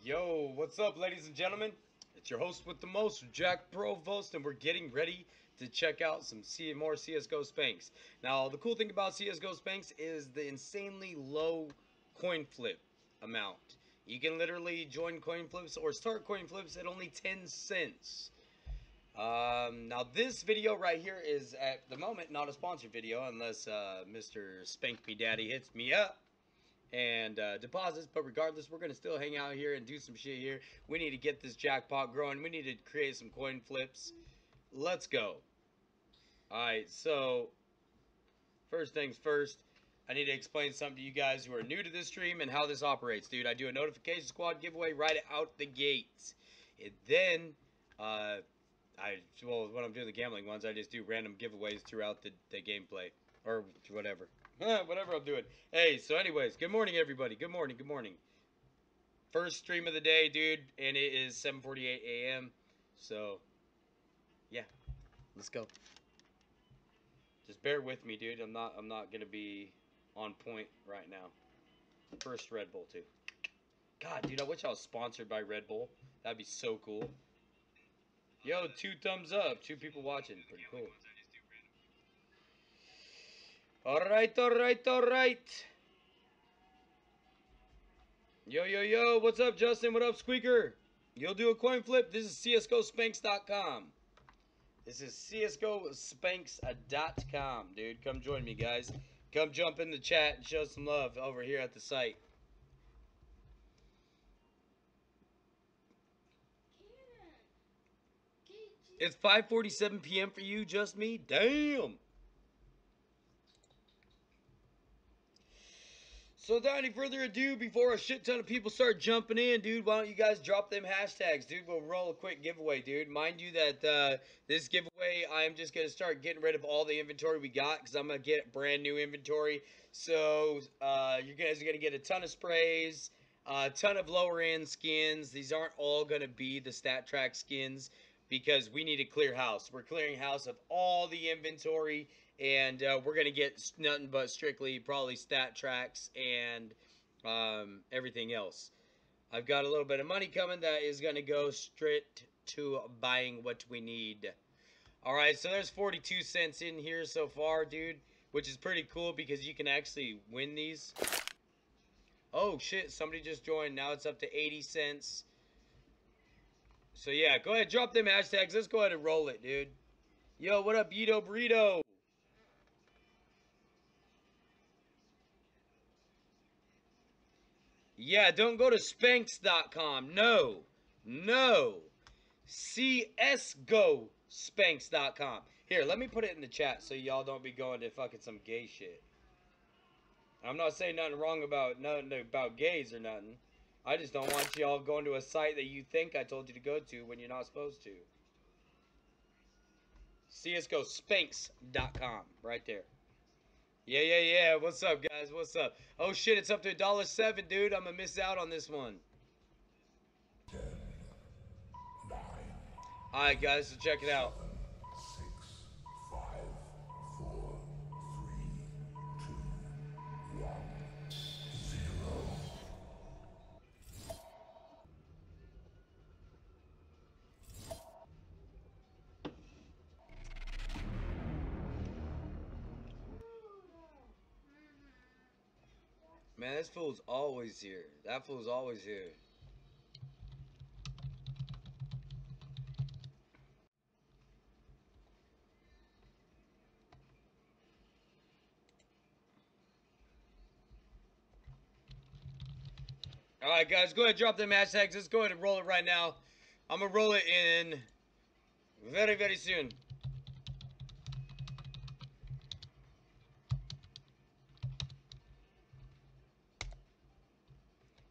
Yo, what's up, ladies and gentlemen? It's your host with the most, JackProvost, and we're getting ready to check out some more CSGO Spanks. Now, the cool thing about CSGO Spanks is the insanely low coin flip amount. You can literally join coin flips or start coin flips at only 10 cents. Now, this video right here is, at the moment, not a sponsored video unless Mr. Spank Me Daddy hits me up and deposits, but regardless, we're gonna still hang out here and do some shit here. We need to get this jackpot growing. We need to create some coin flips. Let's go. Alright, so first things first, I need to explain something to you guys who are new to this stream and how this operates, dude. I do a notification squad giveaway right out the gate. And then when I'm doing the gambling ones, I just do random giveaways throughout the gameplay or whatever. Whatever I'm doing. Hey, so anyways, good morning, everybody. Good morning, good morning. First stream of the day, dude, and it is 7:48 a.m. So, yeah, let's go. Just bear with me, dude. I'm not gonna be on point right now. First Red Bull, too. God, dude, I wish I was sponsored by Red Bull. That'd be so cool. Yo, 2 thumbs up. 2 people watching. Pretty cool. Alright, alright, alright. Yo, yo, yo, what's up, Justin? What up, Squeaker? You'll do a coin flip? This is CSGOSpanks.com. This is CSGOSpanks.com, dude. Come join me, guys. Come jump in the chat and show some love over here at the site. It's 5:47 p.m. for you, just me? Damn! So without any further ado, before a shit ton of people start jumping in, dude, why don't you guys drop them hashtags, dude? We'll roll a quick giveaway, dude. Mind you that this giveaway, I'm just going to start getting rid of all the inventory we got because I'm going to get brand new inventory. So you guys are going to get a ton of sprays, a ton of lower end skins. These aren't all going to be the stat track skins because we need to clear house. We're clearing house of all the inventory. And we're going to get nothing but strictly probably stat tracks and everything else. I've got a little bit of money coming that is going to go straight to buying what we need. Alright, so there's 42 cents in here so far, dude. Which is pretty cool because you can actually win these. Oh, shit. Somebody just joined. Now it's up to 80 cents. So, yeah. Go ahead. Drop them hashtags. Let's go ahead and roll it, dude. Yo, what up, Yito Burrito? Yeah, don't go to Spanx.com. No. No. CSGO-Spanx.com. Here, let me put it in the chat so y'all don't be going to fucking some gay shit. I'm not saying nothing wrong about gays or nothing. I just don't want y'all going to a site that you think I told you to go to when you're not supposed to. CSGO-Spanx.com. Right there. Yeah, yeah, yeah. What's up, guys? What's up? Oh, shit. It's up to $1.07, dude. I'm going to miss out on this one. 10, 9. Alright, guys. So check it out. 7, 6, 5, 4, 3, 2, 1, 0. Man, this fool's always here. That fool's always here. Alright, guys, go ahead and drop them hashtags. Let's go ahead and roll it right now. I'm going to roll it in very, very soon.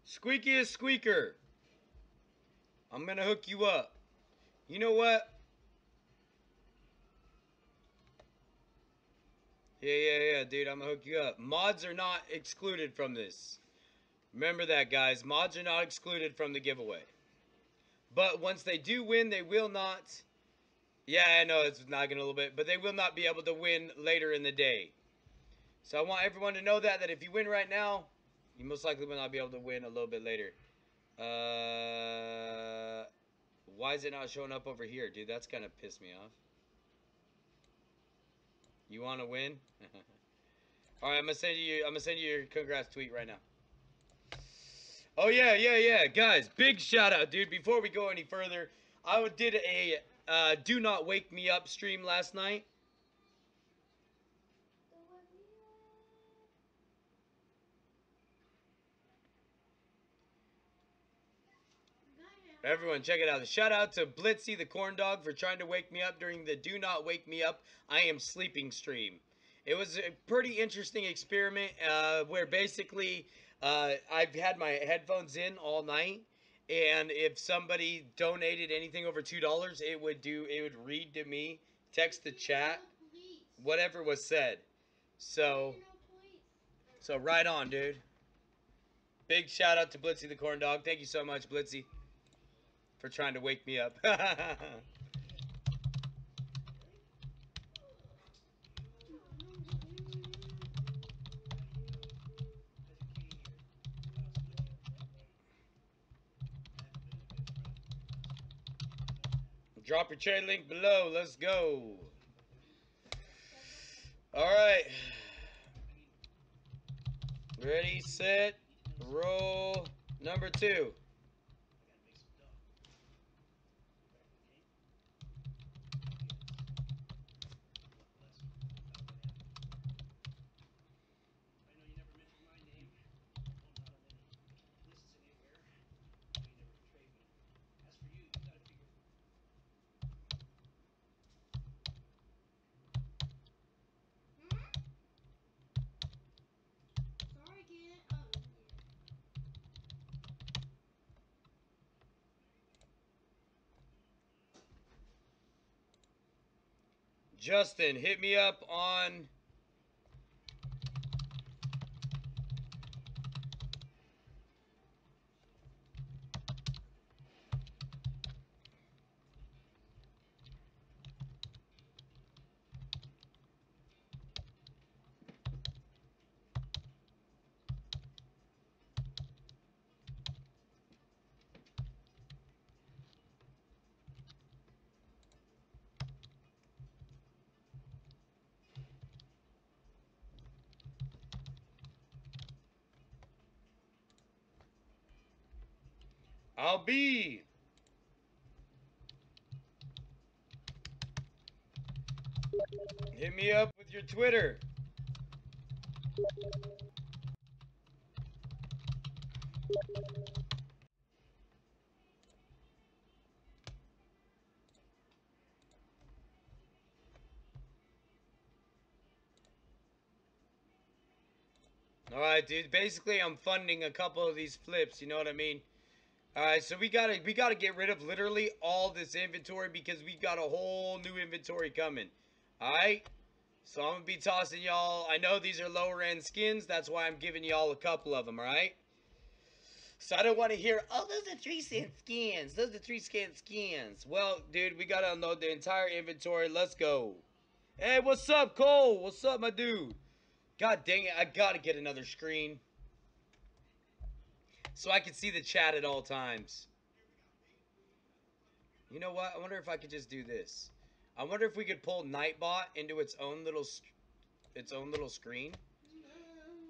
Squeaky is Squeaker. I'm going to hook you up. You know what? Yeah, dude, I'm going to hook you up. Mods are not excluded from this. Remember that, guys. Mods are not excluded from the giveaway. But once they do win, they will not... Yeah, I know it's nagging a little bit, but they will not be able to win later in the day. So I want everyone to know that if you win right now, you most likely will not be able to win a little bit later. Why is it not showing up over here, dude? That's gonna piss me off. You want to win? All right, I'm gonna send you your congrats tweet right now. Oh yeah, guys, big shout out, dude. Before we go any further, I did a "Do Not Wake Me Up" stream last night. Everyone, check it out. Shout out to Blitzy the Corn Dog for trying to wake me up during the "Do Not Wake Me Up, I Am Sleeping" stream. It was a pretty interesting experiment where basically I've had my headphones in all night, and if somebody donated anything over $2, it would read to me, text the chat, whatever was said. So right on, dude. Big shout out to Blitzy the Corn Dog. Thank you so much, Blitzy, for trying to wake me up. Drop your trade link below. Let's go. All right. Ready, set, roll. Number 2. Justin, hit me up on... I'll be... Hit me up with your Twitter. Alright, dude. Basically, I'm funding a couple of these flips. You know what I mean? Alright, so we gotta get rid of literally all this inventory because we got a whole new inventory coming. Alright? So I'm gonna be tossing y'all. I know these are lower end skins. That's why I'm giving y'all a couple of them, alright? So I don't want to hear, oh, those are 3-cent skins. Those are 3-cent skins. Well, dude, we gotta unload the entire inventory. Let's go. Hey, what's up, Cole? What's up, my dude? God dang it, I gotta get another screen so I can see the chat at all times. You know what? I wonder if I could just do this. I wonder if we could pull Nightbot into its own little screen.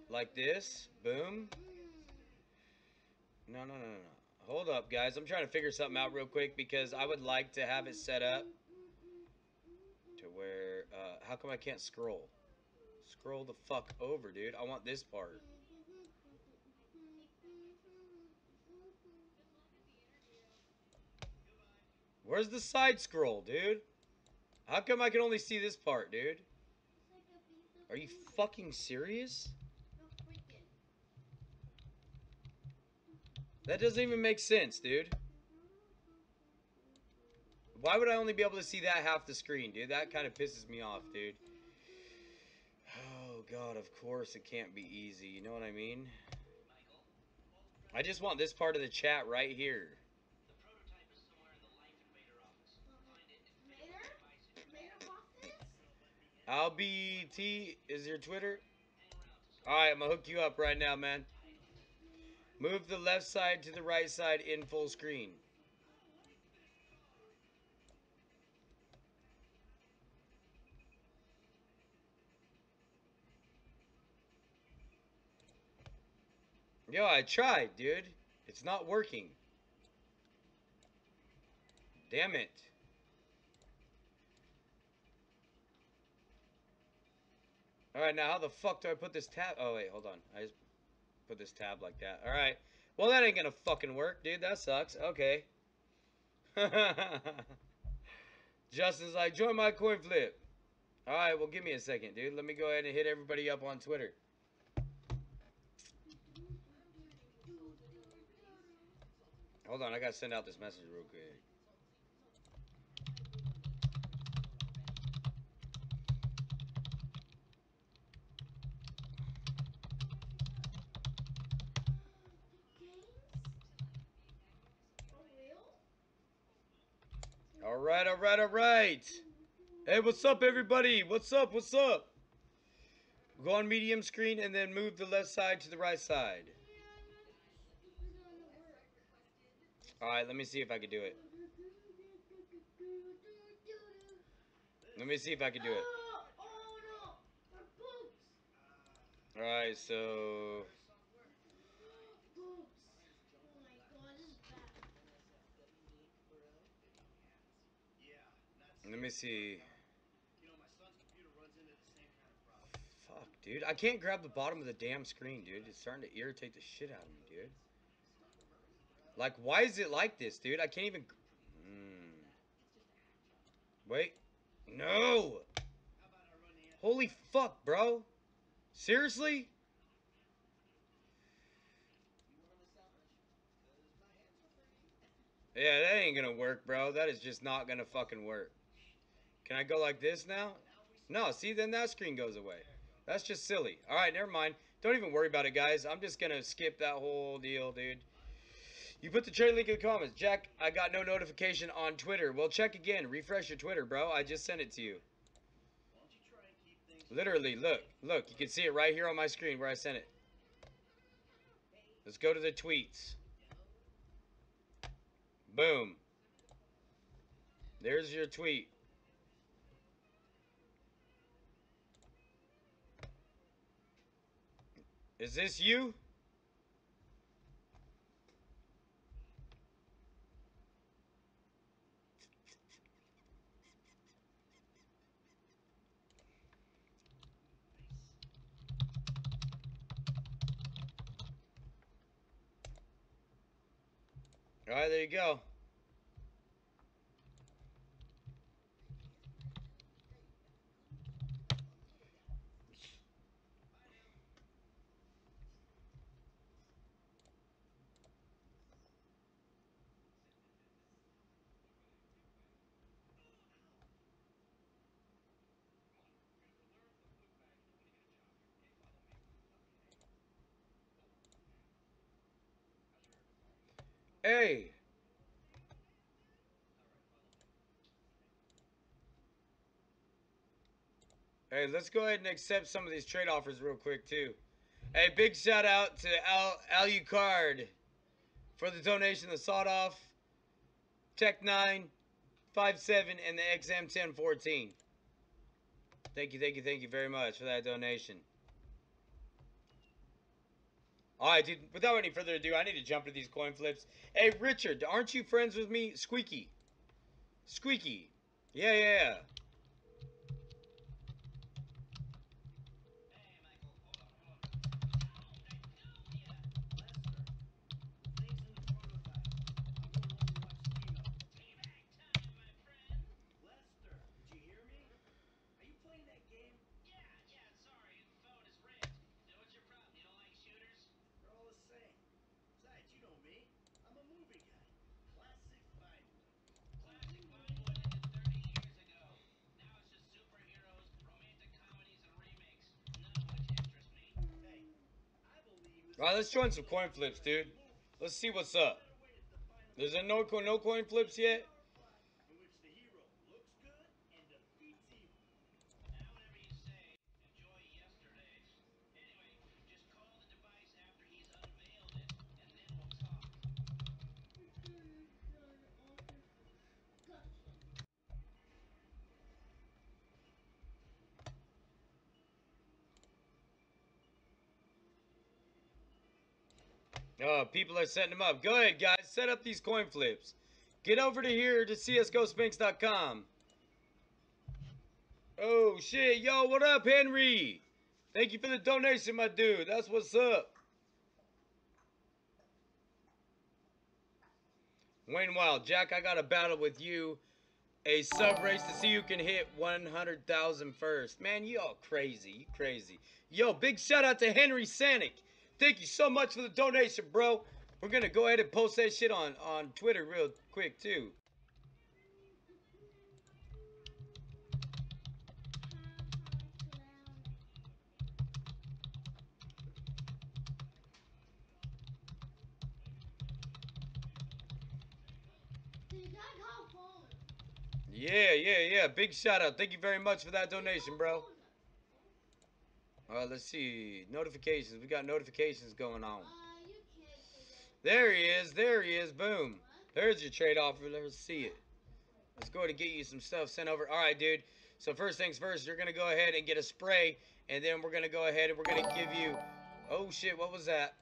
Like this. Boom. No. Hold up, guys. I'm trying to figure something out real quick because I would like to have it set up to where, how come I can't scroll? Scroll the fuck over, dude. I want this part. Where's the side scroll, dude? How come I can only see this part, dude? Are you fucking serious? That doesn't even make sense, dude. Why would I only be able to see that half the screen, dude? That kind of pisses me off, dude. Oh, God, of course it can't be easy. You know what I mean? I just want this part of the chat right here. LBT is your Twitter? Alright, I'm gonna hook you up right now, man. Move the left side to the right side in full screen. Yo, I tried, dude. It's not working. Damn it. Alright, now how the fuck do I put this tab? Oh, wait, hold on. I just put this tab like that. Alright. Well, that ain't gonna fucking work, dude. That sucks. Okay. Justin's like, join my Coinflip. Alright, well, give me a second, dude. Let me go ahead and hit everybody up on Twitter. Hold on, I gotta send out this message real quick. Alright, alright, alright. Hey, what's up, everybody? What's up? What's up? Go on medium screen and then move the left side to the right side. Alright, let me see if I can do it. Let me see if I can do it. Alright, so... Let me see. Fuck, dude. I can't grab the bottom of the damn screen, dude. It's starting to irritate the shit out of me, dude. Like, why is it like this, dude? I can't even... Wait. No! Holy fuck, bro. Seriously? Yeah, that ain't gonna work, bro. That is just not gonna fucking work. Can I go like this now? No, see, then that screen goes away. That's just silly. Alright, never mind. Don't even worry about it, guys. I'm just gonna skip that whole deal, dude. You put the trade link in the comments. Jack, I got no notification on Twitter. Well, check again. Refresh your Twitter, bro. I just sent it to you. Literally, look. Look, you can see it right here on my screen where I sent it. Let's go to the tweets. Boom. There's your tweet. Is this you? Alright, there you go. Hey. Hey, let's go ahead and accept some of these trade offers real quick, too. Hey, big shout out to Alucard for the donation, the sawed off, Tech 9, 57, and the XM 1014. Thank you very much for that donation. Alright, dude, without any further ado, I need to jump into these coin flips. Hey, Richard, aren't you friends with me? Squeaky. Squeaky. Yeah. Alright, let's join some coin flips, dude. Let's see what's up. There's no coin flips yet? Oh, people are setting them up. Go ahead, guys. Set up these coin flips. Get over to here to CSGOSpanks.com. Oh, shit. Yo, what up, Henry? Thank you for the donation, my dude. That's what's up. Wayne Wild. Jack, I got a battle with you. A sub race to see who can hit 100,000 first. Man, you all crazy. You crazy. Yo, big shout out to Henry Sanic. Thank you so much for the donation, bro. We're going to go ahead and post that shit on Twitter real quick, too. Yeah. Big shout out. Thank you very much for that donation, bro. Let's see. Notifications. We got notifications going on. There he is. There he is. Boom. There's your trade offer. Let's see it. Let's go ahead and get you some stuff sent over. All right, dude. So first things first, you're going to go ahead and get a spray. And then we're going to go ahead and we're going to give you... Oh, shit. What was that?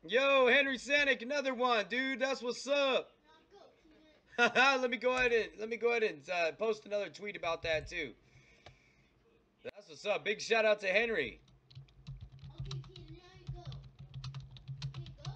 Yo, Henry Sanic, another one, dude. That's what's up. let me go ahead and post another tweet about that too. That's what's up. Big shout out to Henry. Okay, Keaton, now you go. Okay, go.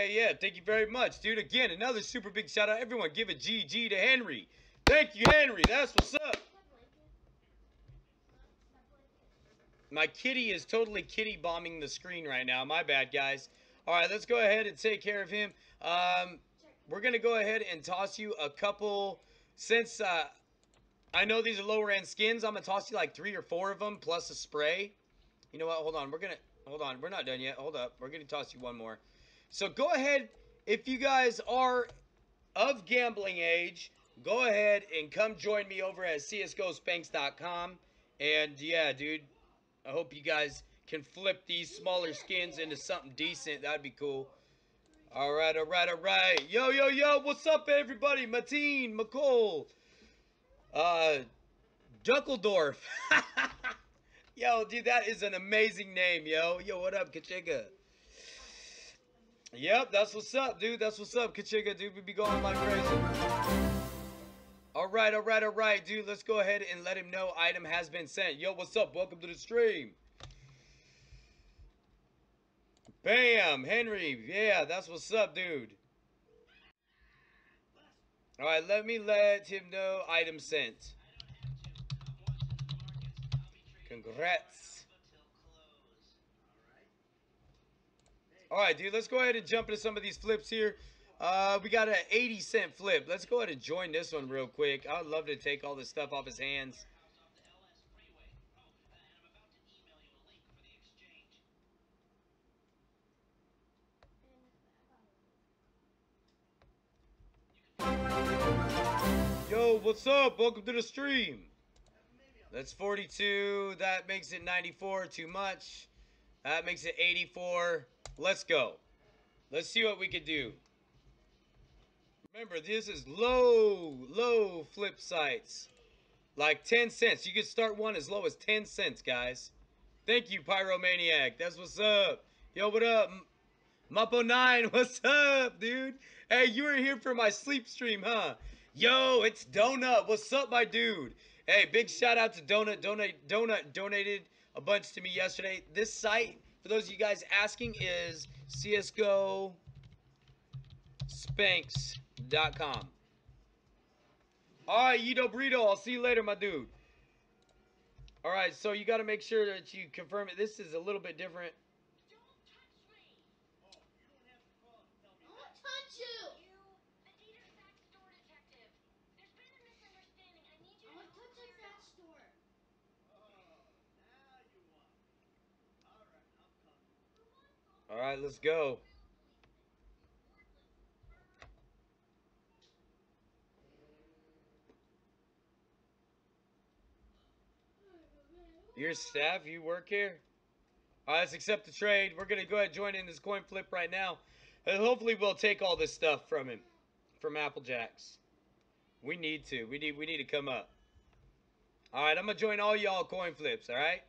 Yeah. Thank you very much, dude. Again, another super big shout out. Everyone give a GG to Henry. Thank you, Henry. That's what's up. My kitty is totally kitty bombing the screen right now. My bad, guys. All right, let's go ahead and take care of him. We're going to go ahead and toss you a couple. Since I know these are lower end skins, I'm going to toss you like 3 or 4 of them plus a spray. You know what? Hold on. We're not done yet. Hold up. We're going to toss you one more. So go ahead. If you guys are of gambling age, go ahead and come join me over at csgospanks.com. And yeah, dude, I hope you guys can flip these smaller skins into something decent. That'd be cool. All right. Yo. What's up, everybody? Mateen, McCole, Duckledorf. Yo, dude, that is an amazing name, yo. Yo, what up, Kachiga? Yep, that's what's up, dude. That's what's up, Kachiga, dude. We be going like crazy. All right, dude. Let's go ahead and let him know item has been sent. Yo, what's up? Welcome to the stream. Bam, Henry. Yeah, that's what's up, dude. All right, let him know item sent. Congrats. All right, dude, let's go ahead and jump into some of these flips here. We got an 80-cent flip. Let's go ahead and join this one real quick. I would love to take all this stuff off his hands. Yo, what's up? Welcome to the stream. That's 42. That makes it 94. Too much. That makes it 84. Let's go. Let's see what we can do. Remember, this is low flip sites. Like 10 cents. You can start one as low as 10 cents, guys. Thank you, Pyromaniac. That's what's up. Yo, what up? Muppo9, what's up, dude? Hey, you were here for my sleep stream, huh? Yo, it's Donut. What's up, my dude? Hey, big shout out to Donut. Donut donated a bunch to me yesterday. This site, for those of you guys asking, is CSGOSpanks.com. Alright, Yido Burrito, I'll see you later, my dude. Alright, so you got to make sure that you confirm it. This is a little bit different. Alright, let's go. Your staff, you work here? Alright, let's accept the trade. We're going to go ahead and join in this coin flip right now. And hopefully we'll take all this stuff from him, from Applejacks. We need to. We need to come up. All right, I'm gonna join all y'all coin flips. All right.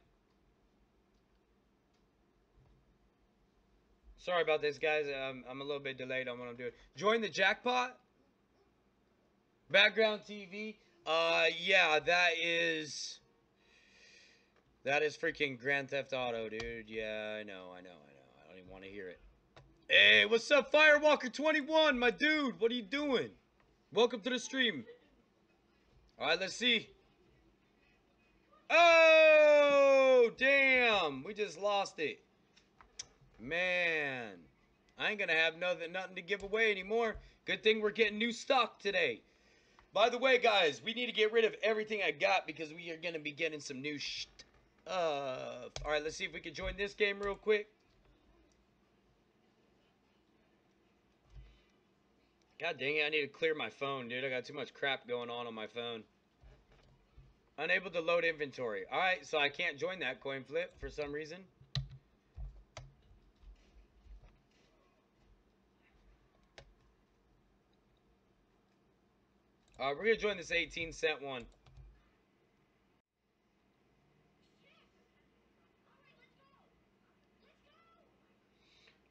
Sorry about this, guys. I'm a little bit delayed on what I'm doing. Join the jackpot. Background TV. Yeah, that is freaking Grand Theft Auto, dude. Yeah, I know. I don't even want to hear it. Hey, what's up, Firewalker21, my dude? What are you doing? Welcome to the stream. All right, let's see. Oh, damn. We just lost it. Man. I ain't going to have nothing to give away anymore. Good thing we're getting new stock today. By the way, guys, we need to get rid of everything I got because we are going to be getting some new all right, let's see if we can join this game real quick. God dang it, I need to clear my phone, dude. I got too much crap going on my phone. Unable to load inventory. All right, so I can't join that coin flip for some reason. All right, we're going to join this 18-cent one.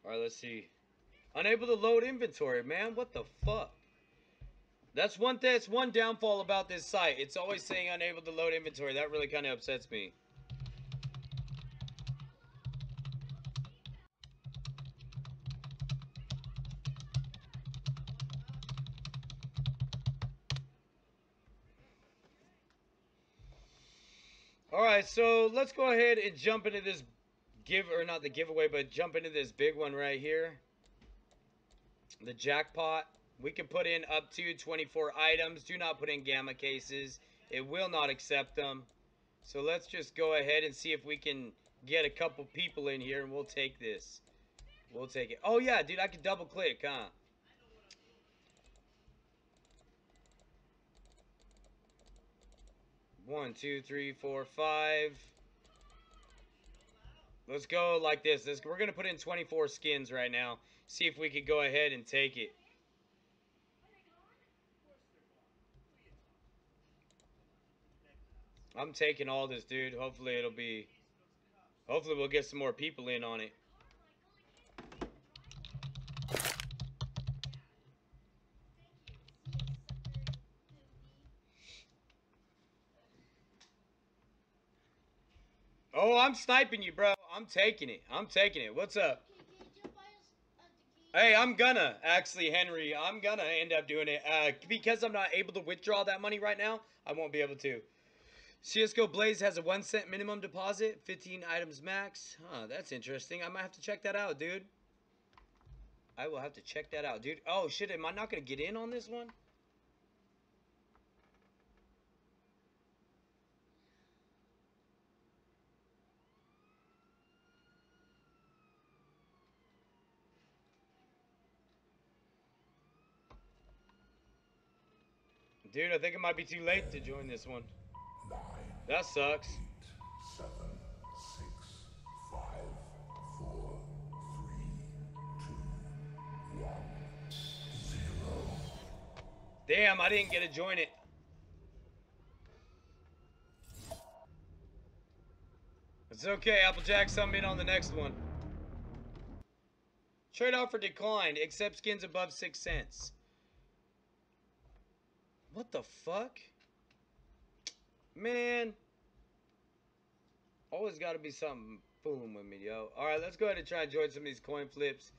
All right, let's see. Unable to load inventory, man. What the fuck? That's one downfall about this site. It's always saying unable to load inventory. That really kind of upsets me. All right, so let's go ahead and jump into this not the giveaway, but jump into this big one right here. The jackpot. We can put in up to 24 items. Do not put in gamma cases. It will not accept them. So let's just go ahead and see if we can get a couple people in here, and we'll take this. We'll take it. Oh, yeah, dude, I can double click, huh? One, two, three, four, five. Let's go like this. We're going to put in 24 skins right now. See if we could go ahead and take it. I'm taking all this, dude. Hopefully we'll get some more people in on it. Oh, I'm sniping you, bro. I'm taking it. What's up? Hey, I'm gonna, actually, Henry, I'm gonna end up doing it. Because I'm not able to withdraw that money right now, I won't be able to. CSGO Blaze has a 1 cent minimum deposit, 15 items max. Huh, that's interesting. I might have to check that out, dude. I will have to check that out, dude. Oh, shit, am I not gonna get in on this one? Dude, I think it might be too late to join this one. 9, That sucks. 8, 7, 6, 5, 4, 3, 2, 1, 0. Damn, I didn't get to join it. It's okay, Applejack, sum in on the next one. Trade offer declined, accept skins above 6 cents. What the fuck? Man. Always gotta be something fooling with me, yo. Alright, let's go ahead and try and join some of these coin flips.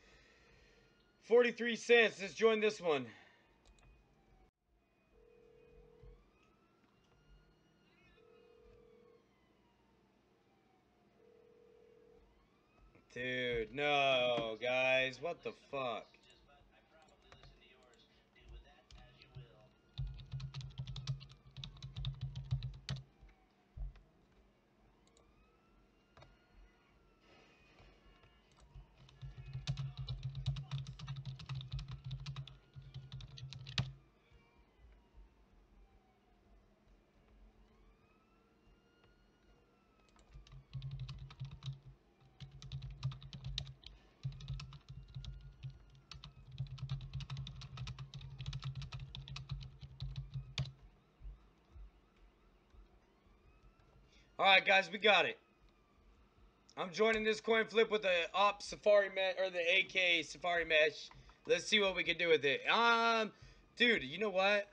43 cents. Let's join this one. Dude, no, guys. What the fuck? All right, guys, we got it. I'm joining this coin flip with the op safari mesh or the AK safari mesh. Let's see what we can do with it. Dude, you know what?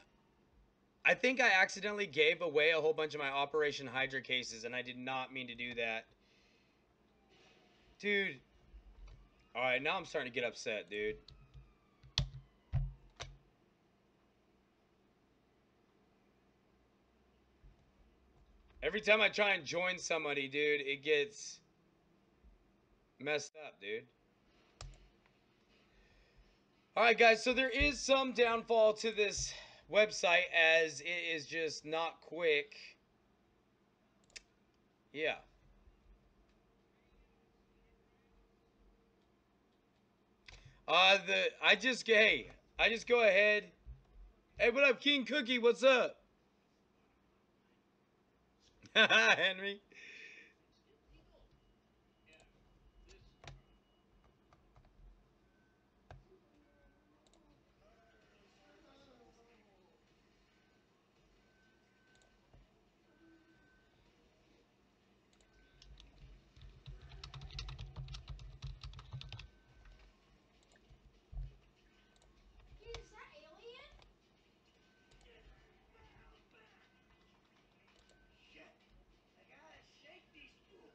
I think I accidentally gave away a whole bunch of my Operation Hydra cases, and I did not mean to do that. Dude. Alright, now I'm starting to get upset, dude. Every time I try and join somebody, dude, it gets messed up, dude. Alright, guys, so there is some downfall to this website as it is just not quick. Yeah. I just go ahead. Hey, what up, King Cookie? What's up? Henry. Is that alien? Shit! I gotta shake these fools.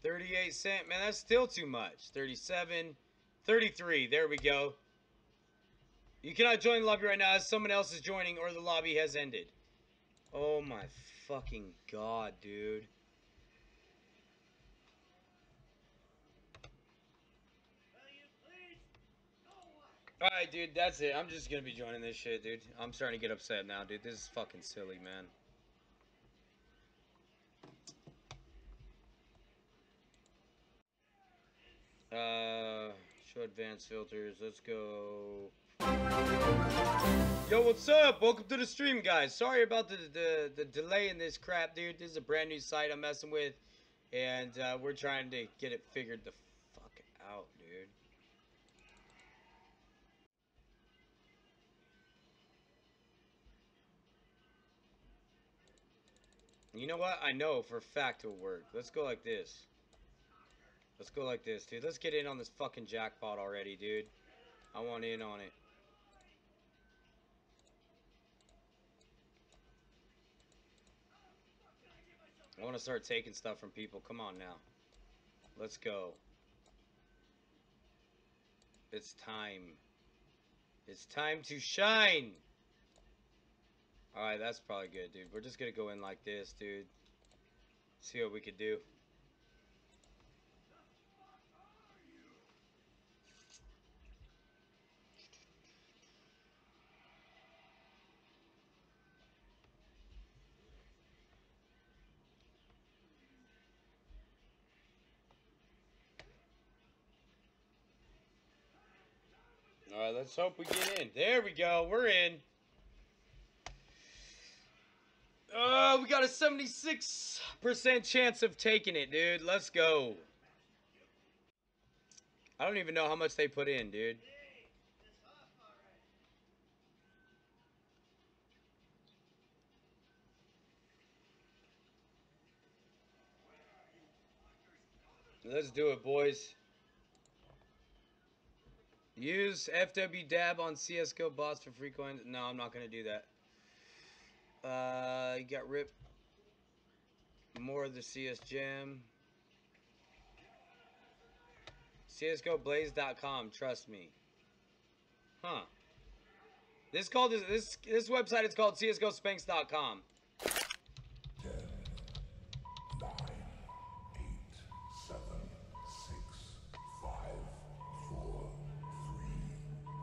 38 cent. Man, that's still too much. 37, 33. There we go. You cannot join the lobby right now as someone else is joining or the lobby has ended. Oh my fucking god, dude. Will you please? No one. Alright, dude, that's it. I'm just gonna be joining this shit, dude. I'm starting to get upset now, dude. This is fucking silly, man. Show advanced filters. Let's go. Yo, what's up? Welcome to the stream, guys. Sorry about the delay in this crap, dude. This is a brand new site I'm messing with, and we're trying to get it figured the fuck out, dude. You know what? I know for a fact it'll work. Let's go like this. Let's go like this, dude. Let's get in on this fucking jackpot already, dude. I want in on it. I want to start taking stuff from people. Come on now. Let's go. It's time. It's time to shine. Alright, that's probably good, dude. We're just gonna go in like this, dude. See what we could do. Alright, let's hope we get in. There we go. We're in. We got a 76% chance of taking it, dude. Let's go. I don't even know how much they put in, dude. Hey, it's off already. Let's do it, boys. Use FW dab on CSGO bots for free coins. No, I'm not gonna do that. You got rip. More of the CS Gem. CSGOBlaze.com, trust me. Huh. This website is called CSGOSpanx.com. 10, 9, 8, 7, 6, 5, 4, 3,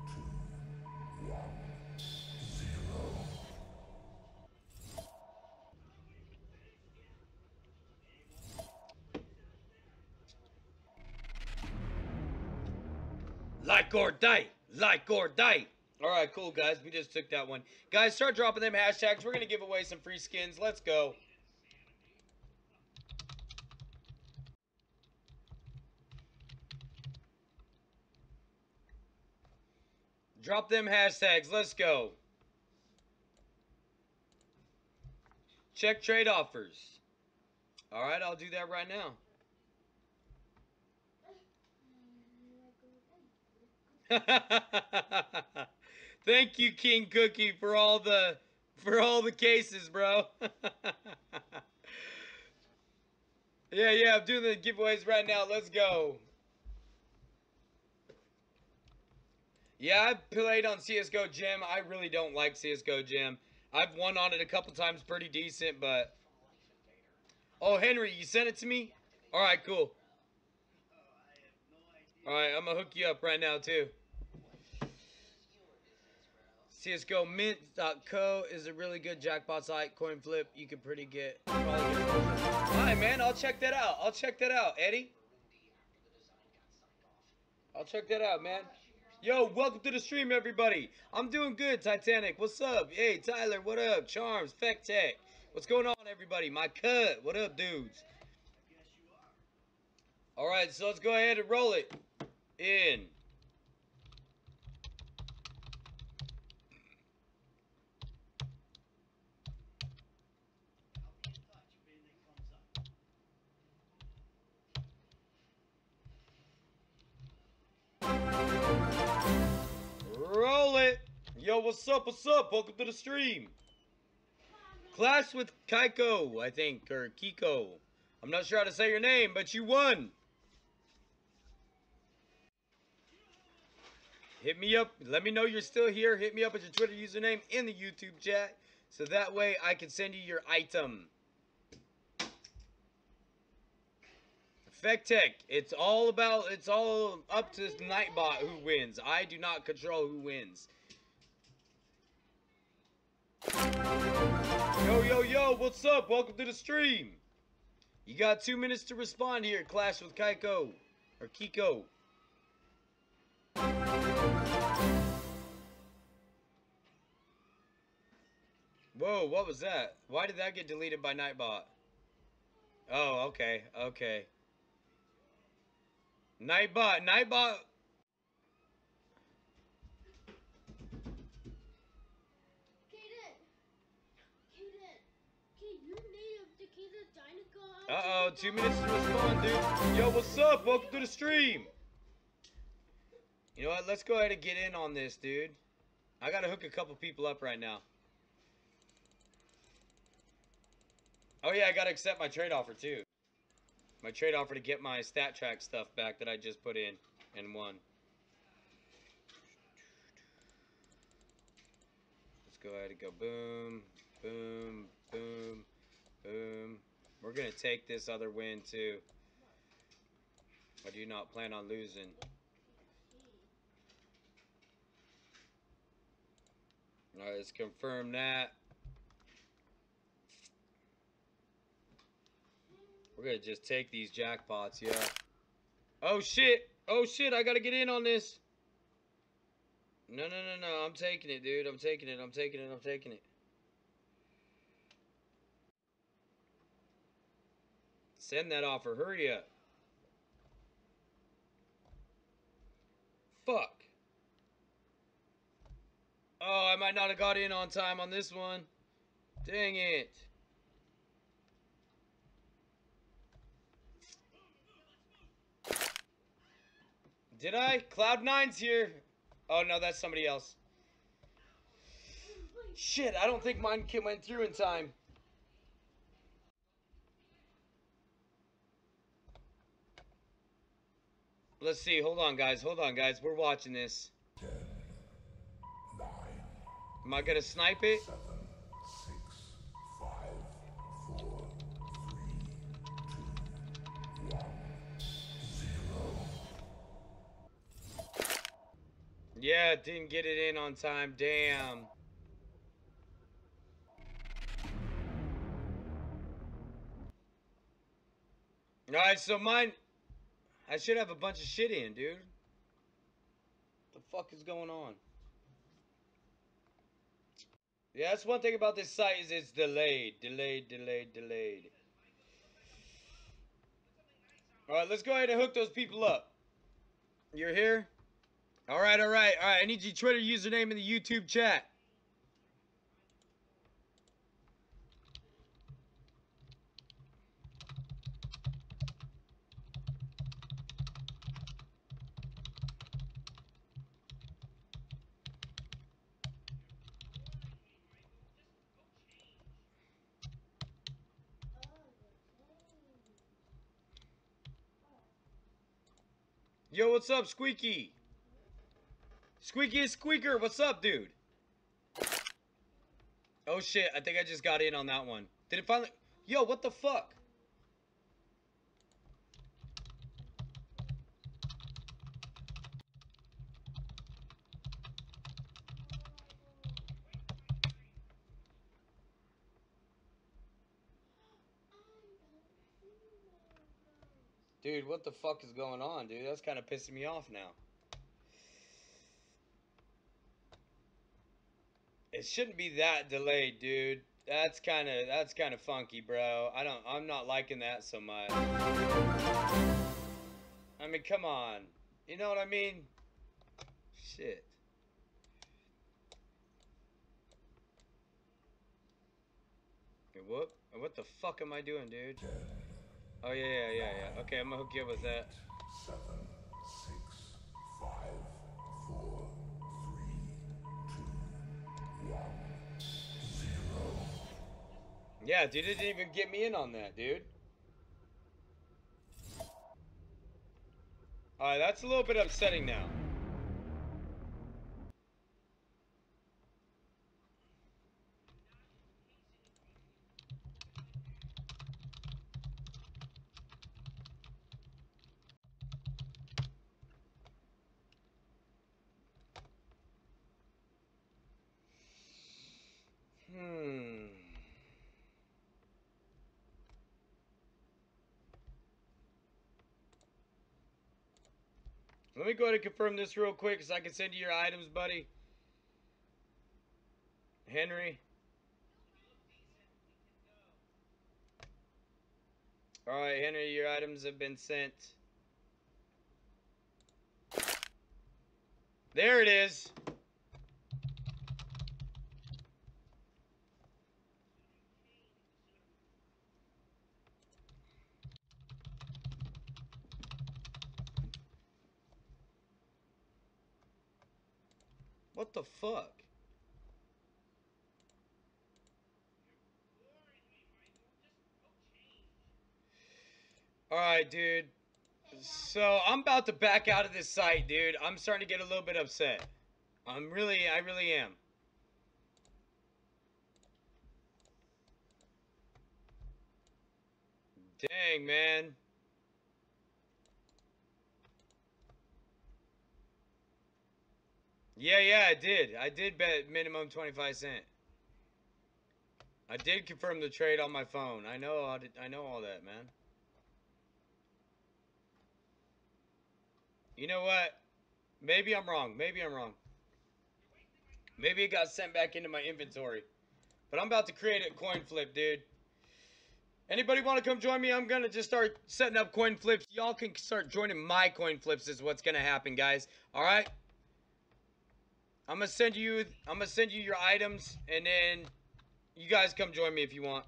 2, 1, 0. Like or die! Like or die! All right, cool, guys. We just took that one. Guys, start dropping them hashtags. We're going to give away some free skins. Let's go. Drop them hashtags. Let's go. Check trade offers. All right, I'll do that right now. Thank you, King Cookie, for all the cases, bro. Yeah, I'm doing the giveaways right now. Let's go. Yeah, I've played on CSGO Gym. I really don't like CSGO Gym. I've won on it a couple times pretty decent, but... Oh, Henry, you sent it to me? Alright, cool. Alright, I'm gonna hook you up right now, too. CSGOMint.co is a really good jackpot site. Coinflip, you could probably get... Alright, man, I'll check that out. Eddie. I'll check that out, man. Yo, welcome to the stream, everybody. I'm doing good, Titanic. What's up? Hey, Tyler, what up? Charms, Feck Tech. What's going on, everybody? My cut. What up, dudes? All right, so let's go ahead and roll it in. Roll it. Yo, what's up? Welcome to the stream. Clash with Kaiko, I think, or Kiko. I'm not sure how to say your name, but you won. Hit me up. Let me know you're still here. Hit me up with your Twitter username in the YouTube chat, so that way I can send you your item. Tech, it's all up to Nightbot who wins. I do not control who wins. Yo, what's up? Welcome to the stream. You got 2 minutes to respond here. Clash with Kaiko. Or Kiko. Whoa, what was that? Why did that get deleted by Nightbot? Oh, okay. Nightbot. Uh-oh, 2 minutes to respond, dude. Yo, what's up? Welcome to the stream. You know what? Let's go ahead and get in on this, dude. I gotta hook a couple people up right now. Oh, yeah, I gotta accept my trade offer, too. My trade offer to get my stat track stuff back that I just put in and won. Let's go ahead and go boom, boom, boom, boom. We're gonna take this other win, too. I do not plan on losing. Alright, let's confirm that. We're gonna just take these jackpots, yeah. Oh shit! I gotta get in on this. No, I'm taking it, dude. I'm taking it. Send that offer, hurry up. Fuck. Oh, I might not have got in on time on this one. Dang it. Did I? Cloud9's here. Oh, no, that's somebody else. Shit, I don't think mine went through in time. Let's see. Hold on, guys. We're watching this. 10, 9, Am I gonna snipe it? 7, 6, 5, 4, 3, 2, 1, 0. Yeah, didn't get it in on time. Damn. Alright, so mine... I should have a bunch of shit in, dude. What the fuck is going on? Yeah, that's one thing about this site is it's delayed. All right, let's go ahead and hook those people up. You're here? All right. I need your Twitter username in the YouTube chat. Yo, what's up, Squeaky? Squeaky is Squeaker. What's up, dude? Oh shit, I think I just got in on that one. Did it finally? Yo, what the fuck? Dude, what the fuck is going on, dude? That's kind of pissing me off now. It shouldn't be that delayed, dude. That's kind of funky, bro. I'm not liking that so much. I mean, come on. You know what I mean? Shit. Hey, whoop. What the fuck am I doing, dude? Oh, yeah. Okay, I'm gonna hook you up with that. 7, 6, 5, 4, 3, 2, 1, 0. Yeah, dude, it didn't even get me in on that, dude. Alright, that's a little bit upsetting now. Let me go ahead and confirm this real quick so I can send you your items, buddy. Henry. Alright, Henry, your items have been sent. There it is. What the fuck? Alright, dude. So, I'm about to back out of this site, dude. I'm starting to get a little bit upset. I really am. Dang, man. Yeah, I did. I did bet minimum 25 cents. I did confirm the trade on my phone. I know all that, man. You know what? Maybe I'm wrong. Maybe it got sent back into my inventory. But I'm about to create a coin flip, dude. Anybody want to come join me? I'm going to just start setting up coin flips. Y'all can start joining my coin flips is what's going to happen, guys. All right? I'm going to send you your items and then you guys come join me if you want.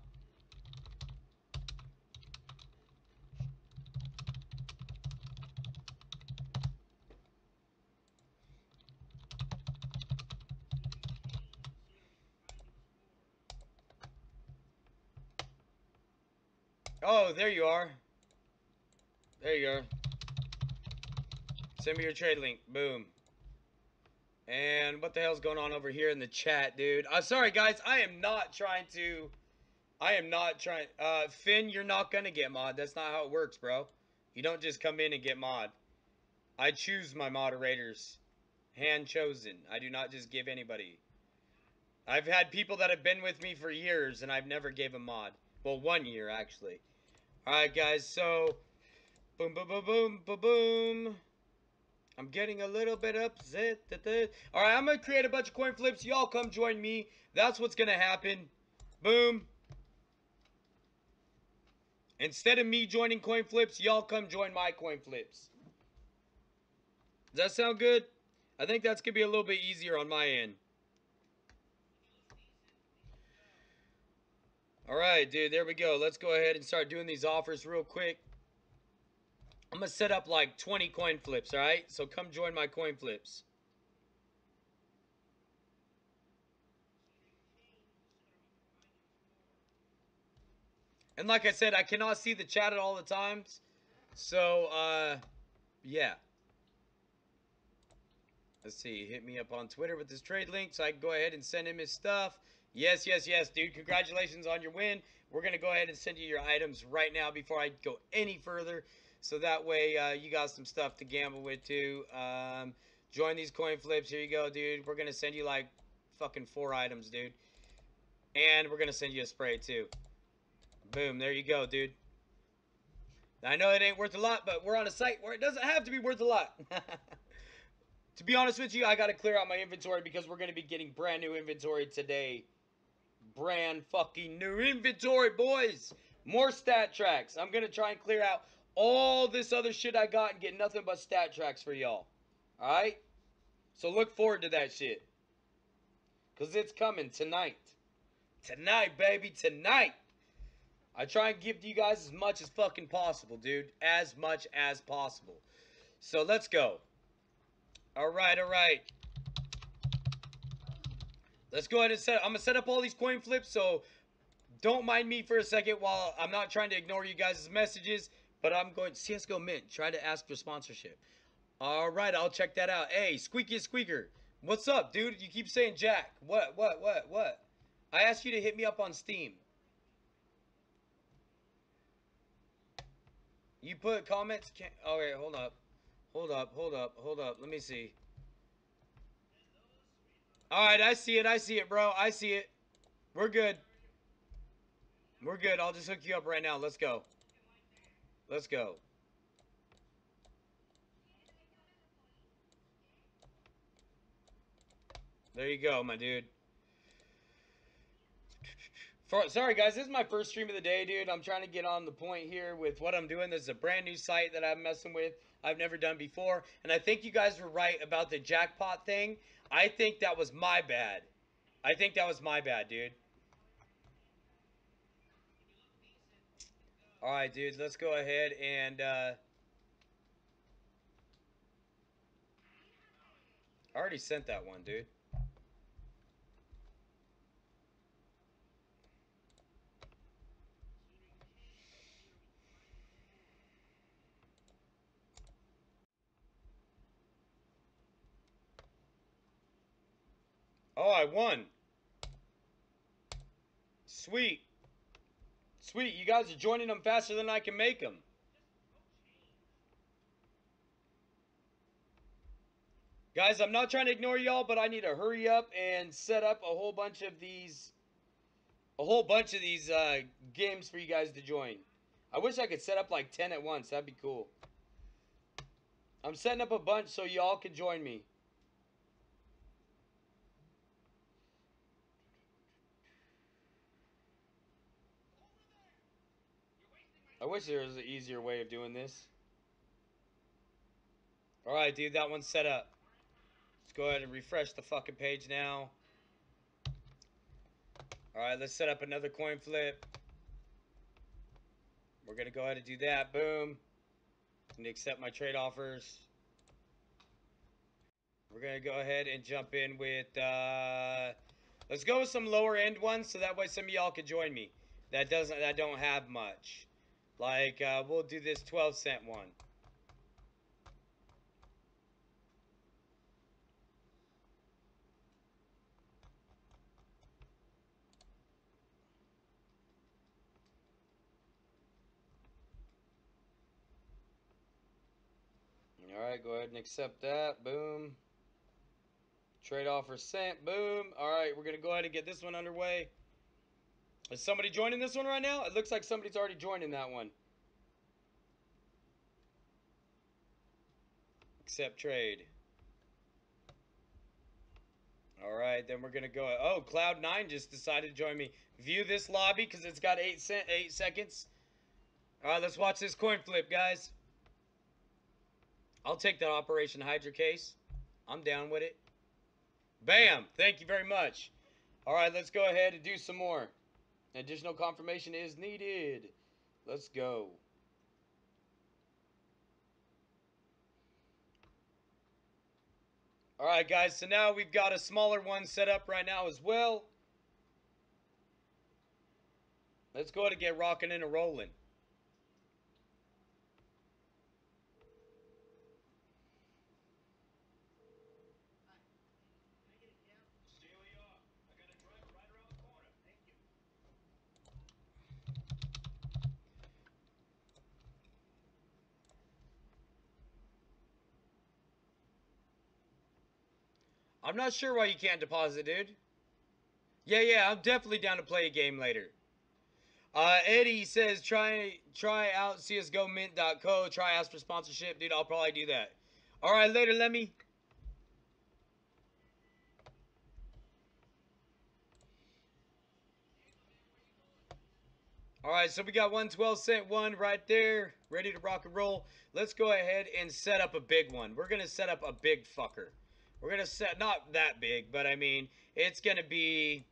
Oh, there you are. There you are. Send me your trade link. Boom. And what the hell's going on over here in the chat, dude? Sorry, guys. I am not trying... Finn, you're not gonna get mod. That's not how it works, bro. You don't just come in and get mod. I choose my moderators. Hand chosen. I do not just give anybody. I've had people that have been with me for years, and I've never gave a mod. Well, 1 year, actually. Alright, guys, so... Boom. I'm getting a little bit upset. All right, I'm going to create a bunch of coin flips. Y'all come join me. That's what's going to happen. Boom. Instead of me joining coin flips, y'all come join my coin flips. Does that sound good? I think that's going to be a little bit easier on my end. All right, dude, there we go. Let's go ahead and start doing these offers real quick. I'm going to set up like 20 coin flips, all right? So come join my coin flips. And like I said, I cannot see the chat at all the times. So, yeah. Let's see. Hit me up on Twitter with this trade link so I can go ahead and send him his stuff. Yes, yes, yes, dude. Congratulations on your win. We're going to go ahead and send you your items right now before I go any further. So that way you got some stuff to gamble with too. Join these coin flips. Here you go, dude. We're going to send you like fucking 4 items, dude. And we're going to send you a spray too. Boom. There you go, dude. I know it ain't worth a lot, but we're on a site where it doesn't have to be worth a lot. To be honest with you, I got to clear out my inventory because we're going to be getting brand new inventory today. Brand fucking new inventory, boys. More stat tracks. I'm going to try and clear out all this other shit I got and get nothing but stat tracks for y'all. Alright? So look forward to that shit. Because it's coming tonight. Tonight, baby. Tonight. I try and give you guys as much as fucking possible, dude. As much as possible. So let's go. Alright, alright. Let's go ahead and I'm going to set up all these coin flips, so don't mind me for a second while I'm not trying to ignore you guys' messages, but I'm going to CSGO Mint. Try to ask for sponsorship. Alright, I'll check that out. Hey, Squeaky Squeaker. What's up, dude? You keep saying Jack. What? I asked you to hit me up on Steam. You put comments? Okay, hold up. Hold up. Let me see. Alright, I see it, bro. I see it. We're good. We're good. I'll just hook you up right now. Let's go. Let's go. There you go, my dude. Sorry, guys. This is my first stream of the day, dude. I'm trying to get on the point here with what I'm doing. This is a brand new site that I'm messing with. I've never done before. And I think you guys were right about the jackpot thing. I think that was my bad. I think that was my bad, dude. Alright, dude. Let's go ahead and... I already sent that one, dude. Oh, I won. Sweet. Sweet. You guys are joining them faster than I can make them. Guys, I'm not trying to ignore y'all, but I need to hurry up and set up a whole bunch of these games for you guys to join. I wish I could set up like 10 at once. That'd be cool. I'm setting up a bunch so y'all can join me. I wish there was an easier way of doing this. Alright, dude, that one's set up. Let's go ahead and refresh the fucking page now. Alright, let's set up another coin flip. We're going to go ahead and do that. Boom. And accept my trade offers. We're going to go ahead and jump in with... let's go with some lower end ones so that way some of y'all can join me. That don't have much. Like, we'll do this 12-cent one. Alright, go ahead and accept that. Boom. Trade offer sent. Boom. Alright, we're going to go ahead and get this one underway. Is somebody joining this one right now? It looks like somebody's already joining that one. Accept trade. All right, then we're gonna go. Oh, Cloud9 just decided to join me. View this lobby because it's got 8 seconds. All right, let's watch this coin flip, guys. I'll take that Operation Hydra case. I'm down with it. Bam! Thank you very much. All right, let's go ahead and do some more. Additional confirmation is needed. Let's go. All right, guys, so now we've got a smaller one set up right now as well. Let's go ahead and get rocking and rolling. I'm not sure why you can't deposit, dude. Yeah, I'm definitely down to play a game later. Eddie says try out CSGOMint.co. Try ask for sponsorship, dude. I'll probably do that. All right, later, Lemmy. All right, so we got one 12-cent one right there, ready to rock and roll. Let's go ahead and set up a big one. We're gonna set up a big fucker. We're gonna set, not that big, but I mean, it's gonna be,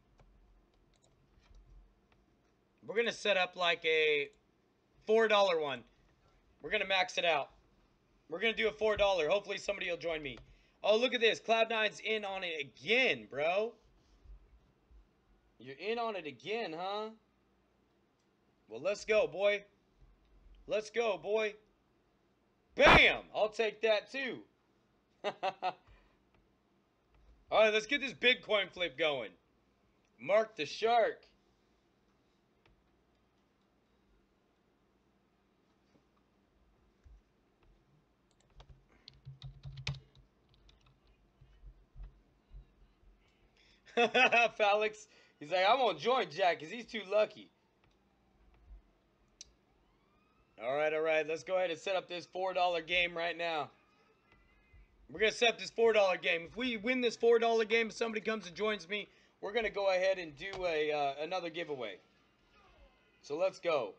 we're gonna set up like a $4 one. We're gonna max it out. We're gonna do a $4. Hopefully somebody will join me. Oh, look at this. Cloud9's in on it again, bro. You're in on it again, huh? Well, let's go, boy. Let's go, boy. Bam! I'll take that, too. All right, let's get this big coin flip going. Mark the shark. Felix, he's like, I won't join Jack because he's too lucky. All right. Let's go ahead and set up this $4 game right now. We're going to set up this $4 game. If we win this $4 game, if somebody comes and joins me, we're going to go ahead and do another giveaway. So let's go.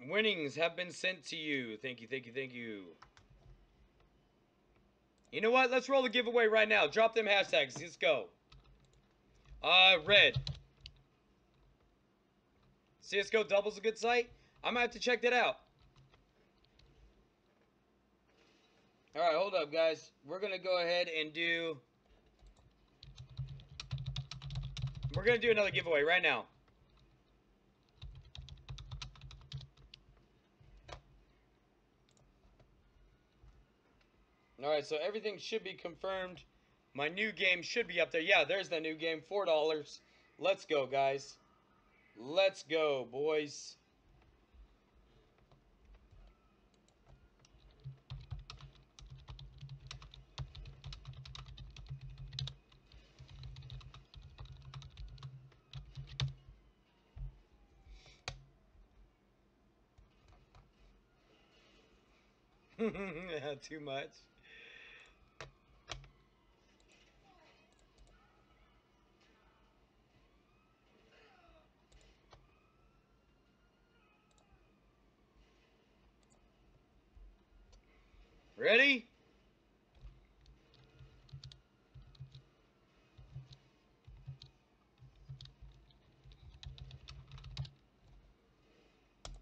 Winnings have been sent to you. Thank you. You know what? Let's roll the giveaway right now. Drop them hashtags. Let's go. Red. CSGO Double's a good site? I might have to check that out. Alright, hold up, guys. We're going to go ahead and do... We're going to do another giveaway right now. Alright, so everything should be confirmed. My new game should be up there. Yeah, there's the new game. $4. Let's go, guys. Let's go, boys. Too much. Ready?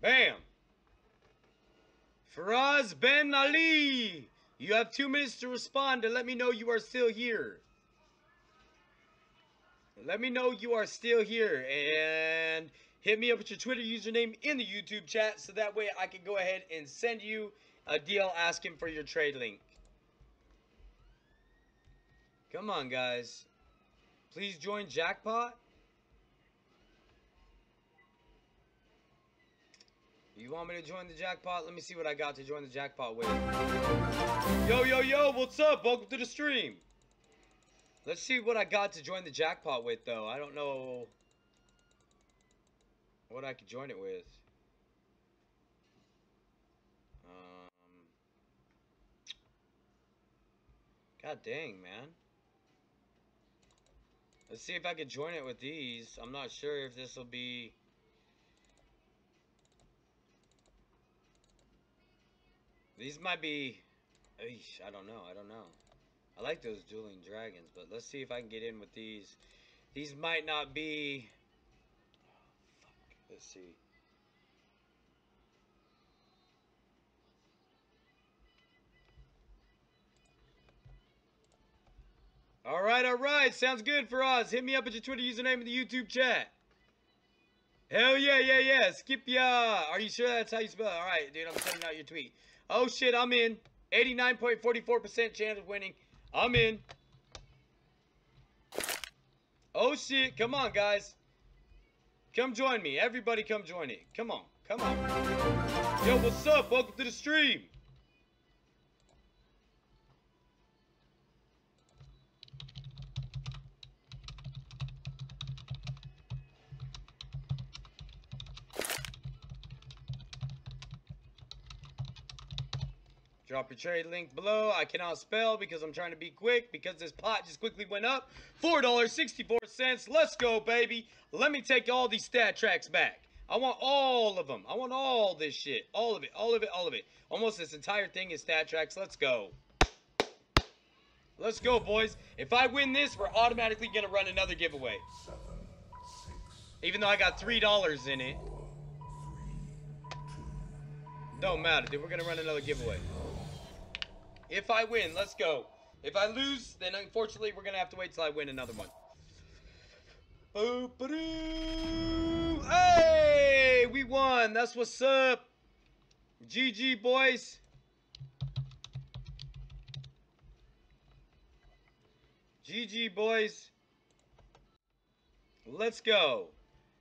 Bam! Faraz Ben Ali! You have 2 minutes to respond to let me know you are still here. Let me know you are still here. And hit me up with your Twitter username in the YouTube chat so that way I can go ahead and send you a deal asking for your trade link. Come on, guys. Please join Jackpot. You want me to join the Jackpot? Let me see what I got to join the Jackpot with. Yo, what's up? Welcome to the stream. Let's see what I got to join the Jackpot with, though. I don't know what I could join it with. God dang, man. Let's see if I can join it with these. I'm not sure if this will be... These might be... Eesh, I don't know. I like those dueling dragons, but let's see if I can get in with these. These might not be... Fuck. Let's see. All right. Sounds good for us. Hit me up at your Twitter username in the YouTube chat. Hell yeah. Skip ya. Are you sure that's how you spell it? All right, dude, I'm sending out your tweet. Oh, shit, I'm in. 89.44% chance of winning. I'm in. Oh, shit. Come on, guys. Come join me. Everybody come join it. Come on. Yo, what's up? Welcome to the stream. Drop your trade link below. I cannot spell because I'm trying to be quick because this pot just quickly went up. $4.64. Let's go, baby. Let me take all these stat tracks back. I want all of them. I want all this shit. All of it. Almost this entire thing is stat tracks. Let's go. Let's go, boys. If I win this, we're automatically going to run another giveaway. Even though I got $3 in it. Don't matter, dude. We're going to run another giveaway. If I win, let's go. If I lose, then unfortunately we're gonna have to wait till I win another one. Hey, we won. That's what's up. GG, boys. GG, boys. Let's go.